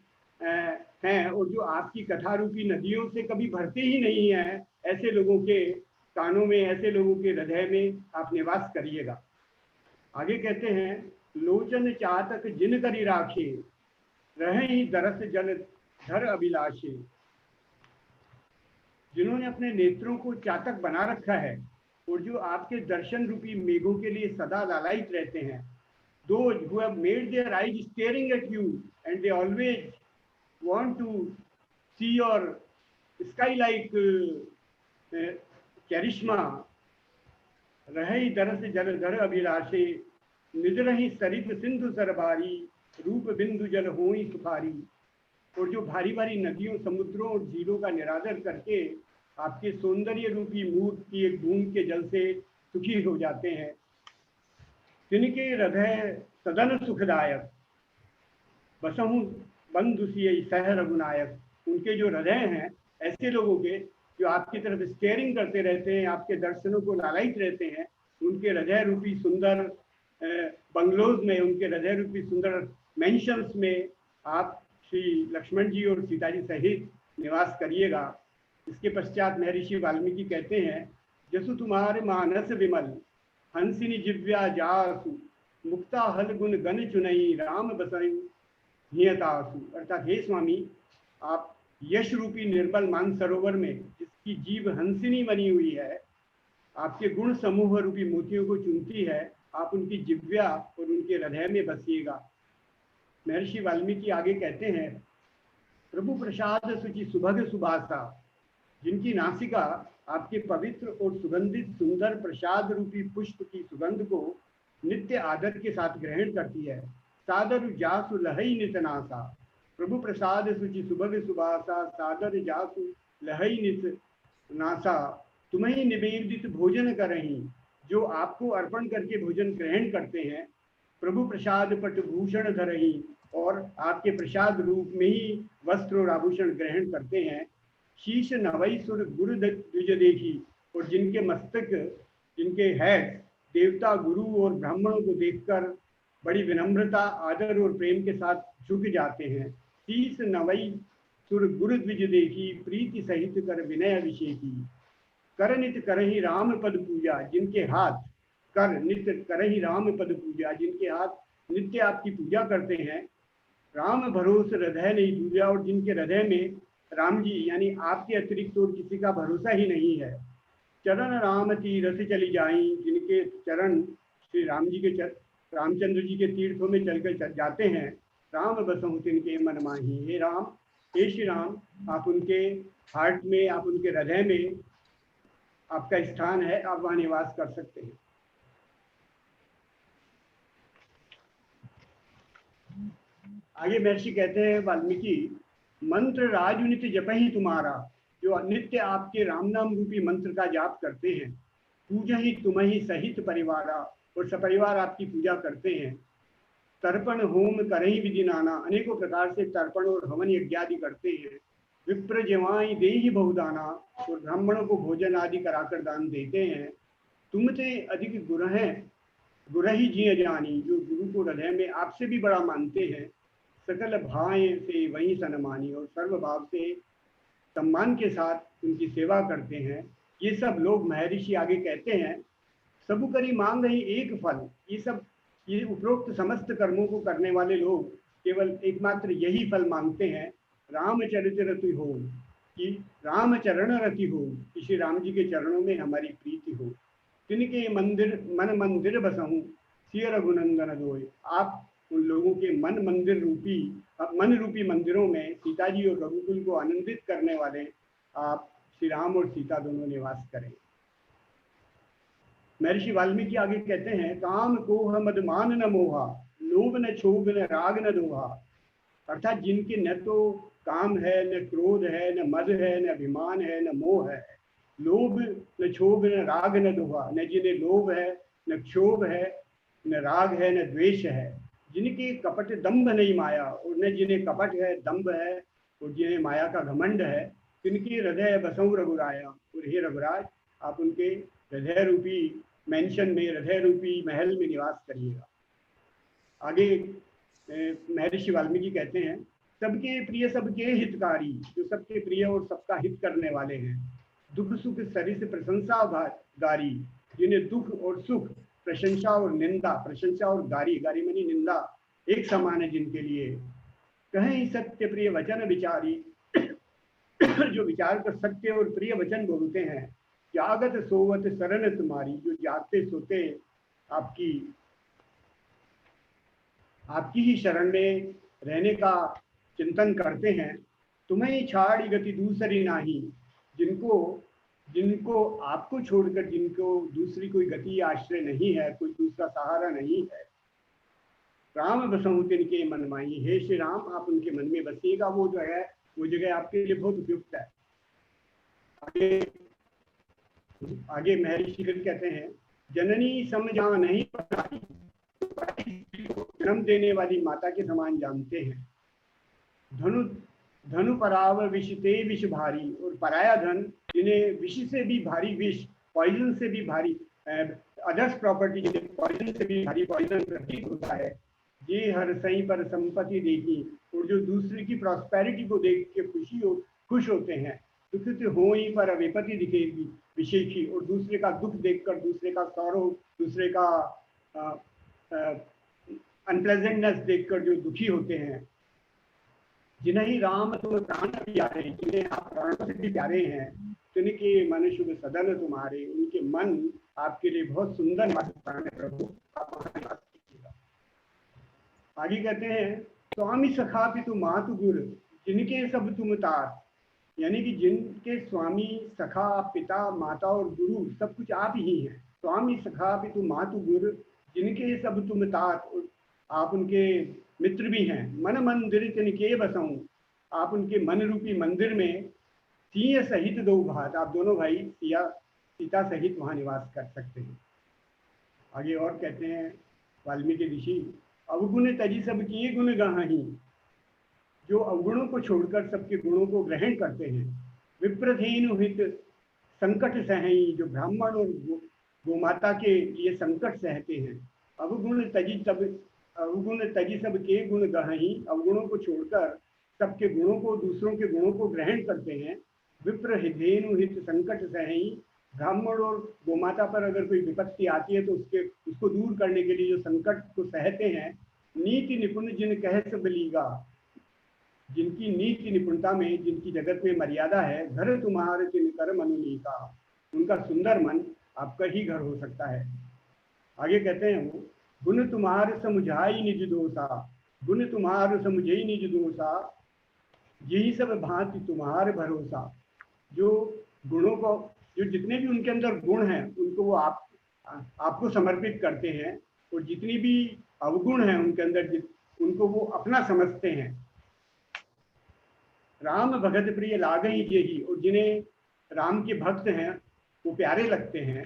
हैं, और जो आपकी कथा रूपी नदियों से कभी भरते ही नहीं हैं, ऐसे लोगों के कानों में, ऐसे लोगों के हृदय में आप निवास करिएगा। आगे कहते हैं, लोचन चातक जिन करी राखे, रहे ही दरस जल धर अभिलाषे। जिन्होंने अपने नेत्रों को चातक बना रखा है और जो आपके दर्शन रूपी मेघों के लिए सदा लालायित रहते हैं, those who have made their eyes staring at you and they always want to see your sky like charisma, रही दरस जलधर अभिलाषे निज रही सरित सिंधु सरबारी रूप बिंदु जल होई सुखारी। और जो भारी भारी नदियों, समुद्रों और झीलों का निरादर करके आपके सौंदर्य रूपी मूर्त की एक बूंद के जल से सुखी हो जाते हैं, तिनके हृदय सदन सुखदायक बसहु बंधु सिय सह रघुनायक। उनके जो हृदय हैं ऐसे लोगों के जो आपकी तरफ स्टेयरिंग करते रहते हैं, आपके दर्शनों को लालायित रहते हैं, उनके हृदय रूपी सुंदर बंगलोज में, उनके हृदय रूपी सुंदर मेंशंस में आप श्री लक्ष्मण जी और सीता जी सहित निवास करिएगा। इसके पश्चात महर्षि वाल्मीकि कहते हैं, जसु तुम्हारे मानस विमल हंसिनी जिव्या जासु मुक्ता हल गुण गण चुनई राम बसयु नियतासु। अर्थात हे स्वामी, आप यश रूपी निर्मल मान सरोवर में जिसकी जीव हंसिनी बनी हुई है, आपके गुण समूह रूपी मोतियों को चुनती है, आप उनकी जिव्या और उनके हृदय में बसिएगा। महर्षि वाल्मीकि आगे कहते हैं, प्रभु प्रसाद सुचि सुभग सुभाषा, जिनकी नासिका आपके पवित्र और सुगंधित सुंदर प्रसाद रूपी पुष्प की सुगंध को नित्य आदर के साथ ग्रहण करती है। सादर जासु लहई नित नासा, प्रभु प्रसाद सुचि सुभग सुभाषा सादर जासु लहई नित नासा, तुम्हें निवेदित भोजन करहीं, जो आपको अर्पण करके भोजन ग्रहण करते हैं। प्रभु प्रसाद पट भूषण धरहीं, और आपके प्रसाद रूप में ही वस्त्र और आभूषण ग्रहण करते हैं। शीश नवई सुर गुरु द्विज देखी, और जिनके मस्तक, जिनके हेड देवता, गुरु और ब्राह्मणों को देखकर बड़ी विनम्रता, आदर और प्रेम के साथ झुक जाते हैं। शीश नवई सुर गुरु द्विज देखी, प्रीति सहित कर विनय अभिषेकी। कर नित करहि राम पद पूजा, जिनके हाथ कर नित्य करहि राम पद पूजा, जिनके हाथ नित्य आपकी पूजा करते हैं। राम भरोस हृदय नहीं दूजा, और जिनके हृदय में राम जी यानी आपके अतिरिक्त और किसी का भरोसा ही नहीं है। चरण राम तीरथ चली जाई, जिनके चरण श्री राम जी के रामचंद्र जी के तीर्थों में चलकर जाते हैं। राम बसहु तिनके मन माही, हे राम, हे श्री राम, आप उनके हार्ट में, आप उनके हृदय में आपका स्थान है, आप वहां निवास कर सकते हैं। आगे महर्षि कहते हैं वाल्मीकि, मंत्र राजनित जपहि तुम्हारा, जो नित्य आपके राम नाम रूपी मंत्र का जाप करते हैं। पूजा ही तुम्हि सहित परिवारा, और सपरिवार आपकी पूजा करते हैं। तर्पण होम करहि विधि नाना, अनेकों प्रकार से तर्पण और हवन यज्ञ आदि करते हैं। विप्र जवाई देहि बहुदाना, और ब्राह्मणों को भोजन आदि कराकर दान देते हैं। तुमते अधिक गुरु हैं गुरहि जिय जानी, जो गुरु को हृदय में आपसे भी बड़ा मानते हैं। सकल भाए से वही सन्मानी, और सर्वभाव से सम्मान के साथ उनकी सेवा करते हैं। ये सब लोग, महर्षि आगे कहते हैं, सबु करी मांग रही एक फल। ये उपरोक्त समस्त कर्मों को करने वाले लोग केवल एकमात्र यही फल मांगते हैं, रामचरित रति हो, कि रामचरण रति हो, कि श्री राम जी के चरणों में हमारी प्रीति हो। तिनके मंदिर मन मंदिर बसहूं सिय रघुनंदन दोय, आप उन लोगों के मन रूपी मंदिरों में सीता जी और रघुकुल को आनंदित करने वाले आप श्री राम और सीता दोनों निवास करें। महर्षि वाल्मीकि आगे कहते हैं, काम कोह मद मान न मोहा, लोभ न क्षोभ न राग न दोहा। अर्थात जिनके न तो काम है, न क्रोध है, न मद है, न अभिमान है, न मोह है, लोभ न क्षोभ न राग न दोहा, न जिन्हें लोभ है, न क्षोभ है, न राग है, न द्वेष है। जिनके कपट दंभ नहीं माया, और न जिन्हें कपट है, दंभ है, और जिन्हें माया का घमंड है, तिनके हृदय बसऊ रघुराया। और हे रघुराज, आप उनके हृदय रूपी मेंशन में, हृदय रूपी महल में निवास करिएगा। आगे महर्षि वाल्मीकि कहते हैं, सबके प्रिय सबके हितकारी, जो सबके प्रिय और सबका हित करने वाले हैं। दुख सुख सरिस प्रशंसा गारी, जिन्हें दुख और सुख, प्रशंसा और निंदा, प्रशंसा और गारी, गारी मानी निंदा, एक समान है जिनके लिए। कहें सत्य प्रिय वचन विचारी, जो विचार कर सत्य और प्रिय वचन बोलते हैं। जागत सोवत शरण तुम्हारी, जो जागते सोते आपकी आपकी ही शरण में रहने का चिंतन करते हैं। तुम्हें छाड़ी गति दूसरी नाही, जिनको आपको छोड़कर जिनको दूसरी कोई गति आश्रय नहीं है, कोई दूसरा सहारा नहीं है। राम बसहु तिनके मन माही, हे श्री राम आप उनके मन में बसिएगा। वो जो है वो जगह आपके लिए बहुत उपयुक्त है। आगे महर्षि कहते हैं, जननी समझा नहीं पराई, जन्म देने वाली माता के समान जानते हैं। धनु पराव विष ते विष भारी, और पराया धन जिन्हें विष से भी भारी विष, पॉइजन से भी भारी, अदर्स प्रॉपर्टी पॉइजन से भी भारी पॉइजन प्रतीत होता है। ये हर सही पर संपत्ति देखी, और जो दूसरे की प्रॉस्पेरिटी को देख के खुश होते हैं। दुखित होई पर विपत्ति दिखेगी विशेषी, और दूसरे का दुख देखकर, दूसरे का सौरव, दूसरे का अनप्लेजेंटनेस देखकर जो दुखी होते हैं। जिन्हें राम तुम प्राण प्यारे, जिन्हें आप प्राणों से भी प्यारे हैं, तिनके मन शुभ सदन तुम्हारे, उनके मन आपके लिए बहुत सुंदर वासस्थान है प्रभु, आप वहाँ निवास कीजिएगा। आगे कहते हैं, स्वामी सखा पितु मातु गुरु, जिनके सब तुम तार, यानी कि जिनके स्वामी सखा पिता माता और गुरु सब कुछ आप ही हैं। स्वामी सखा पितु मातु गुरु, जिनके सब तुम तात, आप उनके मित्र भी हैं। मन मंदिर तिनके बसऊं, आप उनके मन रूपी मंदिर में सिंह सहित दो भात, आप दोनों भाई सीता सहित वहाँ निवास कर सकते हैं। आगे और कहते हैं वाल्मीकि ऋषि, अवगुण तजी सब किए गुण गाही, जो अवगुणों को छोड़कर सबके गुणों को ग्रहण करते हैं। विप्रधेनु हित संकट सहई, जो ब्राह्मण और गोमाता के लिए संकट सहते हैं। अवगुण तजी सब के गुण गहही, अवगुणों को छोड़कर सबके गुणों को, दूसरों के गुणों को ग्रहण करते हैं। विप्र धेनु हित संकट सहई, ब्राह्मण और गोमाता पर अगर कोई विपत्ति आती है तो उसको दूर करने के लिए जो संकट को सहते हैं। नीति निपुण जिन कह सब लीगा, जिनकी नीति निपुणता में, जिनकी जगत में मर्यादा है। घर तुम्हारे जिन कर मनुनी का, उनका सुंदर मन आपका ही घर हो सकता है। आगे कहते हैं वो, गुण तुम्हार समुझाई निज दोषा, गुण तुम्हार समुझाई निज दोषा, यही सब भांति तुम्हारे भरोसा। जो गुणों को, जो जितने भी उनके अंदर गुण हैं उनको वो आपको समर्पित करते हैं, और जितनी भी अवगुण हैं उनके अंदर उनको वो अपना समझते हैं। राम भगत प्रिय लागई जेही, और जिन्हें राम के भक्त हैं वो प्यारे लगते हैं।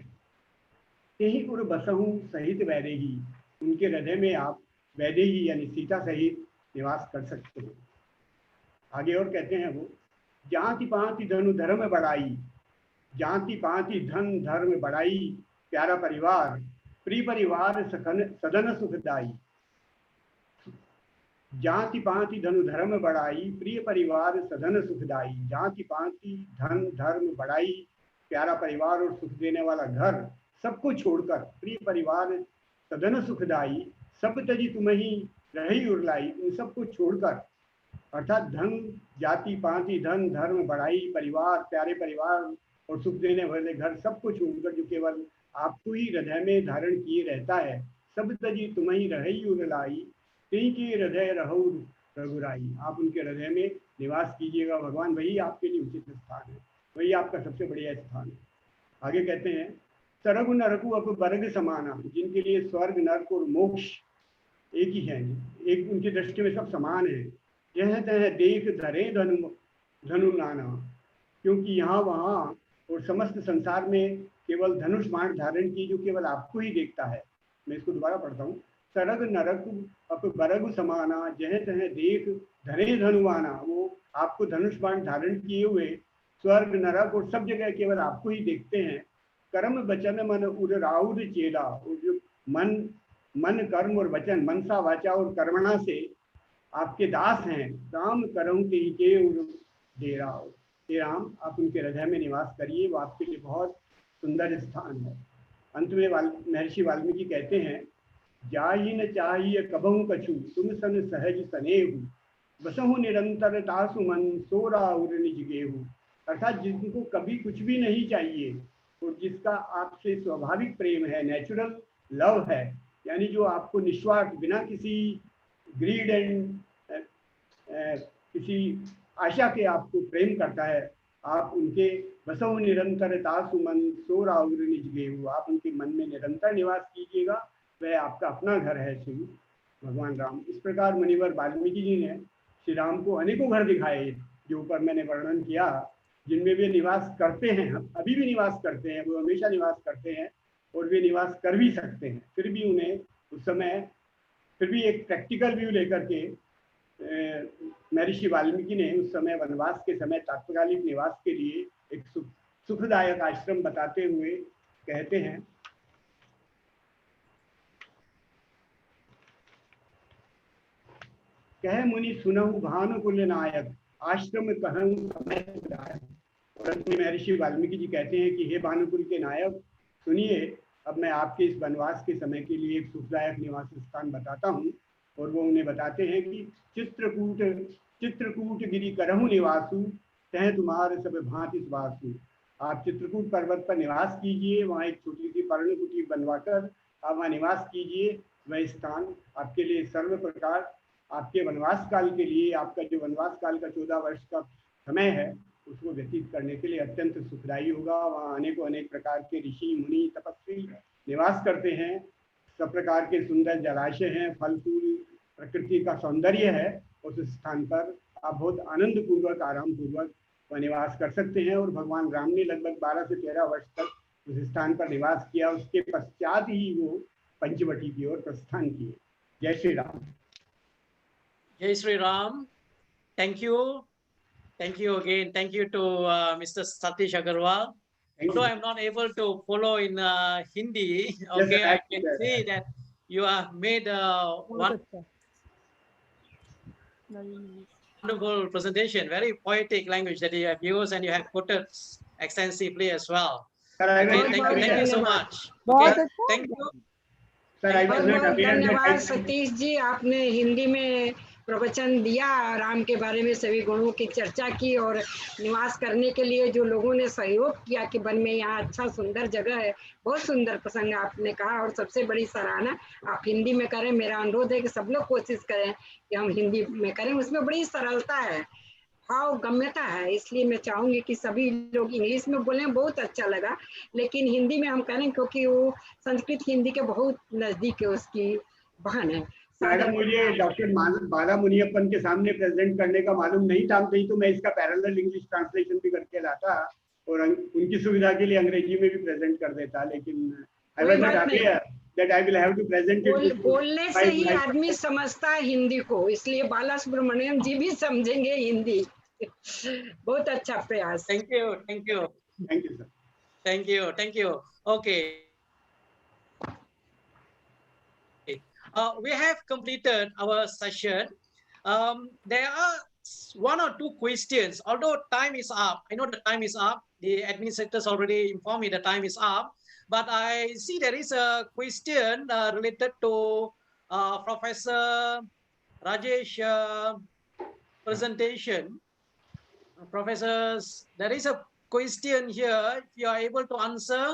यही उर बसहु सहित वैदेही, उनके हृदय में आप वैदेही यानी सीता सहित निवास कर सकते हैं। आगे और कहते हैं वो, जाति पाति धनु धर्म बढ़ाई, जाति पाति धन धर्म बढ़ाई, प्यारा परिवार प्रिय परिवार सदन सुखदाई। जाति पाति धनु धर्म बढ़ाई, प्रिय परिवार सदन सुखदाई। जाति पाति धन धर्म बढ़ाई, प्यारा परिवार और सुख देने वाला घर, सबको छोड़कर प्रिय परिवार सदन सुखदाई, सब तजी तुम्ही रही उरलाई, इन सबको छोड़कर, अर्थात धन जाति पाति धन धर्म बढ़ाई, परिवार प्यारे परिवार और सुख देने वाले घर, सबको छोड़कर जो केवल आपको ही हृदय में धारण किए रहता है। सब तजी तुम्ही रही उरलाई, तेई के हृदय रहो रघुराई, आप उनके हृदय में निवास कीजिएगा भगवान, वही आपके लिए उचित स्थान है, वही आपका सबसे बढ़िया स्थान है। आगे कहते हैं, सरगु नरकु अप वर्ग समाना, जिनके लिए स्वर्ग नरक और मोक्ष एक ही है, एक उनकी दृष्टि में सब समान है। यह तह देख धरे धनु नाना, क्योंकि यहाँ वहाँ और समस्त संसार में केवल धनुष बाण धारण की जो केवल आपको ही देखता है। मैं इसको दोबारा पढ़ता हूँ, सरग नरक अप बरग समाना, जह तह देख धरे धनुवाना, वो आपको धनुष बाण धारण किए हुए स्वर्ग नरक और सब जगह केवल आपको ही देखते हैं। कर्म वचन मन उर राउर चेला, और जो मन कर्म और वचन, मनसा वाचा और कर्मणा से आपके दास हैं। राम करम के ही के उर डेरा, हे राम आप उनके हृदय में निवास करिए, वो आपके लिए बहुत सुंदर स्थान है। अंत में महर्षि वाल्मीकि कहते हैं, जाहि न चाहिए कबहु कछु, तुम सन सहज सनेहु, बसहु निरंतर तासु मन, सोरा उर निज गेहु। अर्थात जिनको कभी कुछ भी नहीं चाहिए और जिसका आपसे स्वाभाविक प्रेम है, नेचुरल लव है, यानी जो आपको निस्वार्थ बिना किसी ग्रीड एंड किसी आशा के आपको प्रेम करता है, आप उनके बसव निरंतर तासु मन सो राउर निज गेहु, आप उनके मन में निरंतर निवास कीजिएगा, वह आपका अपना घर है श्री भगवान राम। इस प्रकार मुनिवर वाल्मीकि जी ने श्री राम को अनेकों घर दिखाए, जो ऊपर मैंने वर्णन किया, जिनमें वे निवास करते हैं, अभी भी निवास करते हैं, वो हमेशा निवास करते हैं और वे निवास कर भी सकते हैं। फिर भी उन्हें उस समय, फिर भी एक प्रैक्टिकल व्यू लेकर के महर्षि वाल्मीकि ने उस समय वनवास के समय तात्कालिक निवास के लिए एक सुखदायक आश्रम बताते हुए कहते हैं, कह मुनि सुनहु भानुकुल नायक, आश्रम कहूँ समय सुखदायक। और अंत में महर्षि वाल्मीकि जी कहते हैं कि हे भानुकुल के नायक, सुनिए, अब मैं आपके इस वनवास के समय के लिए एक सुखदायक निवास स्थान बताता हूँ। और वो उन्हें बताते हैं कि चित्रकूट गिरि करहु निवासु, तह तुम्हारे सब भांति वासु। आप चित्रकूट पर्वत पर निवास कीजिए, वहाँ एक छोटी सी पर्णकुटी बनवाकर आप वहाँ निवास कीजिए। वह स्थान आपके लिए सर्व प्रकार आपके वनवास काल के लिए, आपका जो वनवास काल का 14 वर्ष का समय है, उसको व्यतीत करने के लिए अत्यंत सुखदायी होगा। वहाँ अनेक प्रकार के ऋषि मुनि तपस्वी निवास करते हैं, सब प्रकार के सुंदर जलाशय हैं, फल फूल, प्रकृति का सौंदर्य है। उस स्थान पर आप बहुत आनंद पूर्वक, आराम पूर्वक वह निवास कर सकते हैं। और भगवान राम ने लगभग 12 से 13 वर्ष तक उस स्थान पर निवास किया। उसके पश्चात ही वो पंचवटी की ओर प्रस्थान किए। जय Shri Ram. Jai Sri Ram. Thank you. Thank you again. Thank you to Mr. Satish Agarwal. Although I'm not able to follow in Hindi, okay, I can see that you have made one wonderful presentation, very poetic language that you have used, and you have quoted extensively as well. Okay, thank you so much. Okay, thank you. बहुत धन्यवाद सतीश जी, आपने हिंदी में प्रवचन दिया, राम के बारे में सभी गुणों की चर्चा की और निवास करने के लिए जो लोगों ने सहयोग किया कि वन में यहाँ अच्छा सुंदर जगह है, बहुत सुंदर प्रसंग आपने कहा। और सबसे बड़ी सराहना आप हिंदी में करें। मेरा अनुरोध है कि सब लोग कोशिश करें कि हम हिंदी में करें, उसमें बड़ी सरलता है, भाव गम्यता है। इसलिए मैं चाहूंगी कि सभी लोग इंग्लिश में बोलें, बहुत अच्छा लगा, लेकिन हिंदी में हम करें, क्योंकि वो संस्कृत हिंदी के बहुत नजदीक है, उसकी बहन है। मैडम, मुझे डॉक्टर बाला मुनियप्पन के सामने प्रेजेंट करने का मालूम नहीं था, नहीं तो मैं इसका पैरेलल इंग्लिश ट्रांसलेशन भी करके लाता और उनकी सुविधा के लिए अंग्रेजी में भी प्रेजेंट कर देता, लेकिन I was not aware that I will have to present it. बोलने से ही आदमी समझता है हिंदी को, इसलिए बाला सुब्रमण्यम जी भी समझेंगे हिंदी। बहुत अच्छा प्रयास। Thank you, thank you, thank you sir, thank you, thank you. Okay, we have completed our session. There are 1 or 2 questions, although time is up. I know the time is up. The administrators already informed me the time is up, but I see there is a question related to Professor Rajesh presentation. Professors, there is a question here. If you are able to answer,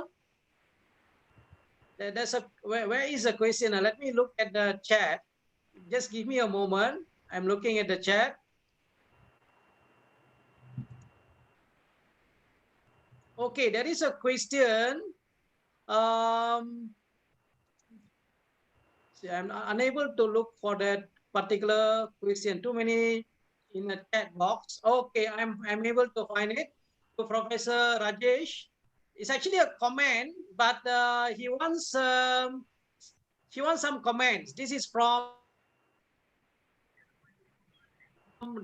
there's a where is the question? Let me look at the chat. Just give me a moment. I'm looking at the chat. Okay, there is a question. See, I'm unable to look for that particular question. Too many in the chat box. Okay, I'm able to find it. So Professor Rajesh, it's actually a comment, but he wants some comments. This is from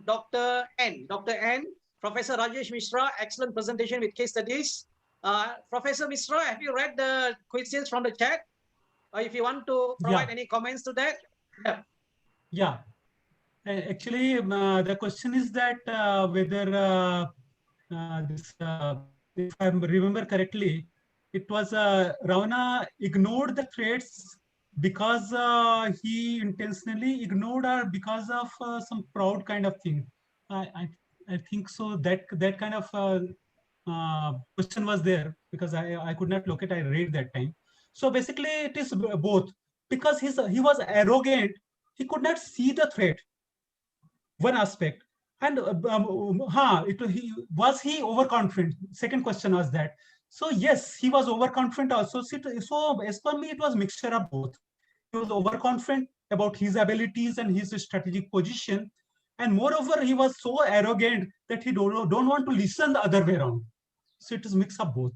Dr. N. Dr. N. Professor Rajesh Mishra, excellent presentation with case studies. Professor Mishra, have you read the questions from the chat? Or if you want to provide any comments to that? Yeah. Actually, the question is that whether if I remember correctly, it was Ravana ignored the threats because he intentionally ignored, or because of some proud kind of thing. I think so. That kind of question was there, because I could not locate. I read that time. So basically, it is both, because he was arrogant he could not see the threat. One aspect. And was he overconfident? Second question was that. So yes, he was overconfident also. So as per me, it was mixture of both. He was overconfident about his abilities and his strategic position. And moreover, he was so arrogant that he don't want to listen the other way around. So it is mix of both.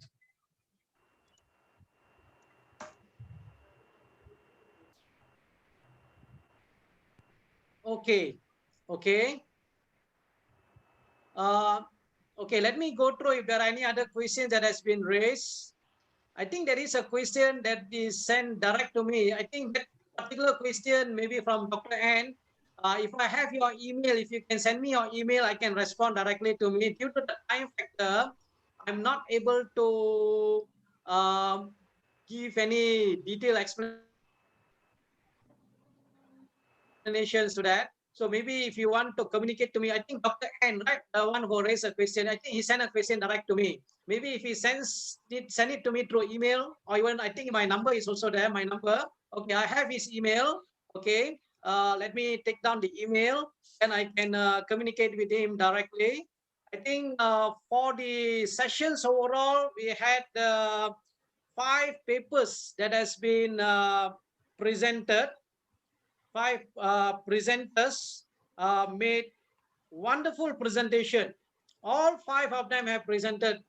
Okay. Okay. Okay, let me go through if there are any other questions that has been raised. I think there is a question that is sent direct to me. I think that particular question maybe from Dr. N. If I have your email, if you can send me your email, I can respond directly to me. Due to the time factor, I'm not able to give any detailed explanations to that. So maybe if you want to communicate to me, I think Dr. N, right, the one who raised a question, I think he sent a question direct to me. Maybe if he send it to me through email, or even I think my number is also there, my number. Okay, I have his email. Okay, let me take down the email and I can communicate with him directly. I think for the sessions overall, we had 5 papers that has been presented. 5 presenters made wonderful presentation. All 5 of them have presented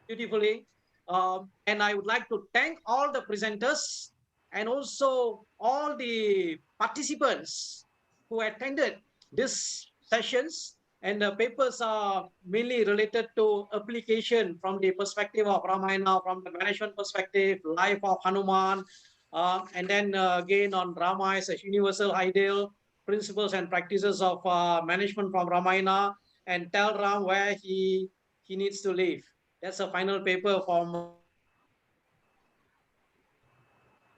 beautifully. And I would like to thank all the presenters and also all the participants who attended these sessions. And the papers are mainly related to application from the perspective of Ramayana, from the management perspective, life of Hanuman, and then again on Rama as a universal ideal, principles and practices of management from Ramayana, and tell Ram where he needs to live. That's a final paper from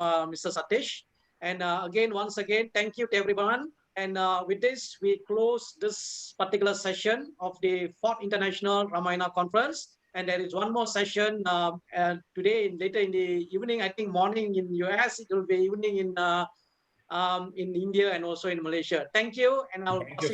Mr. Satish. And again, once again, thank you to everyone. And with this, we close this particular session of the 4th International Ramayana Conference. And there is one more session today, later in the evening, I think morning in US, it will be evening in India and also in Malaysia. Thank you. And I'll Thank you.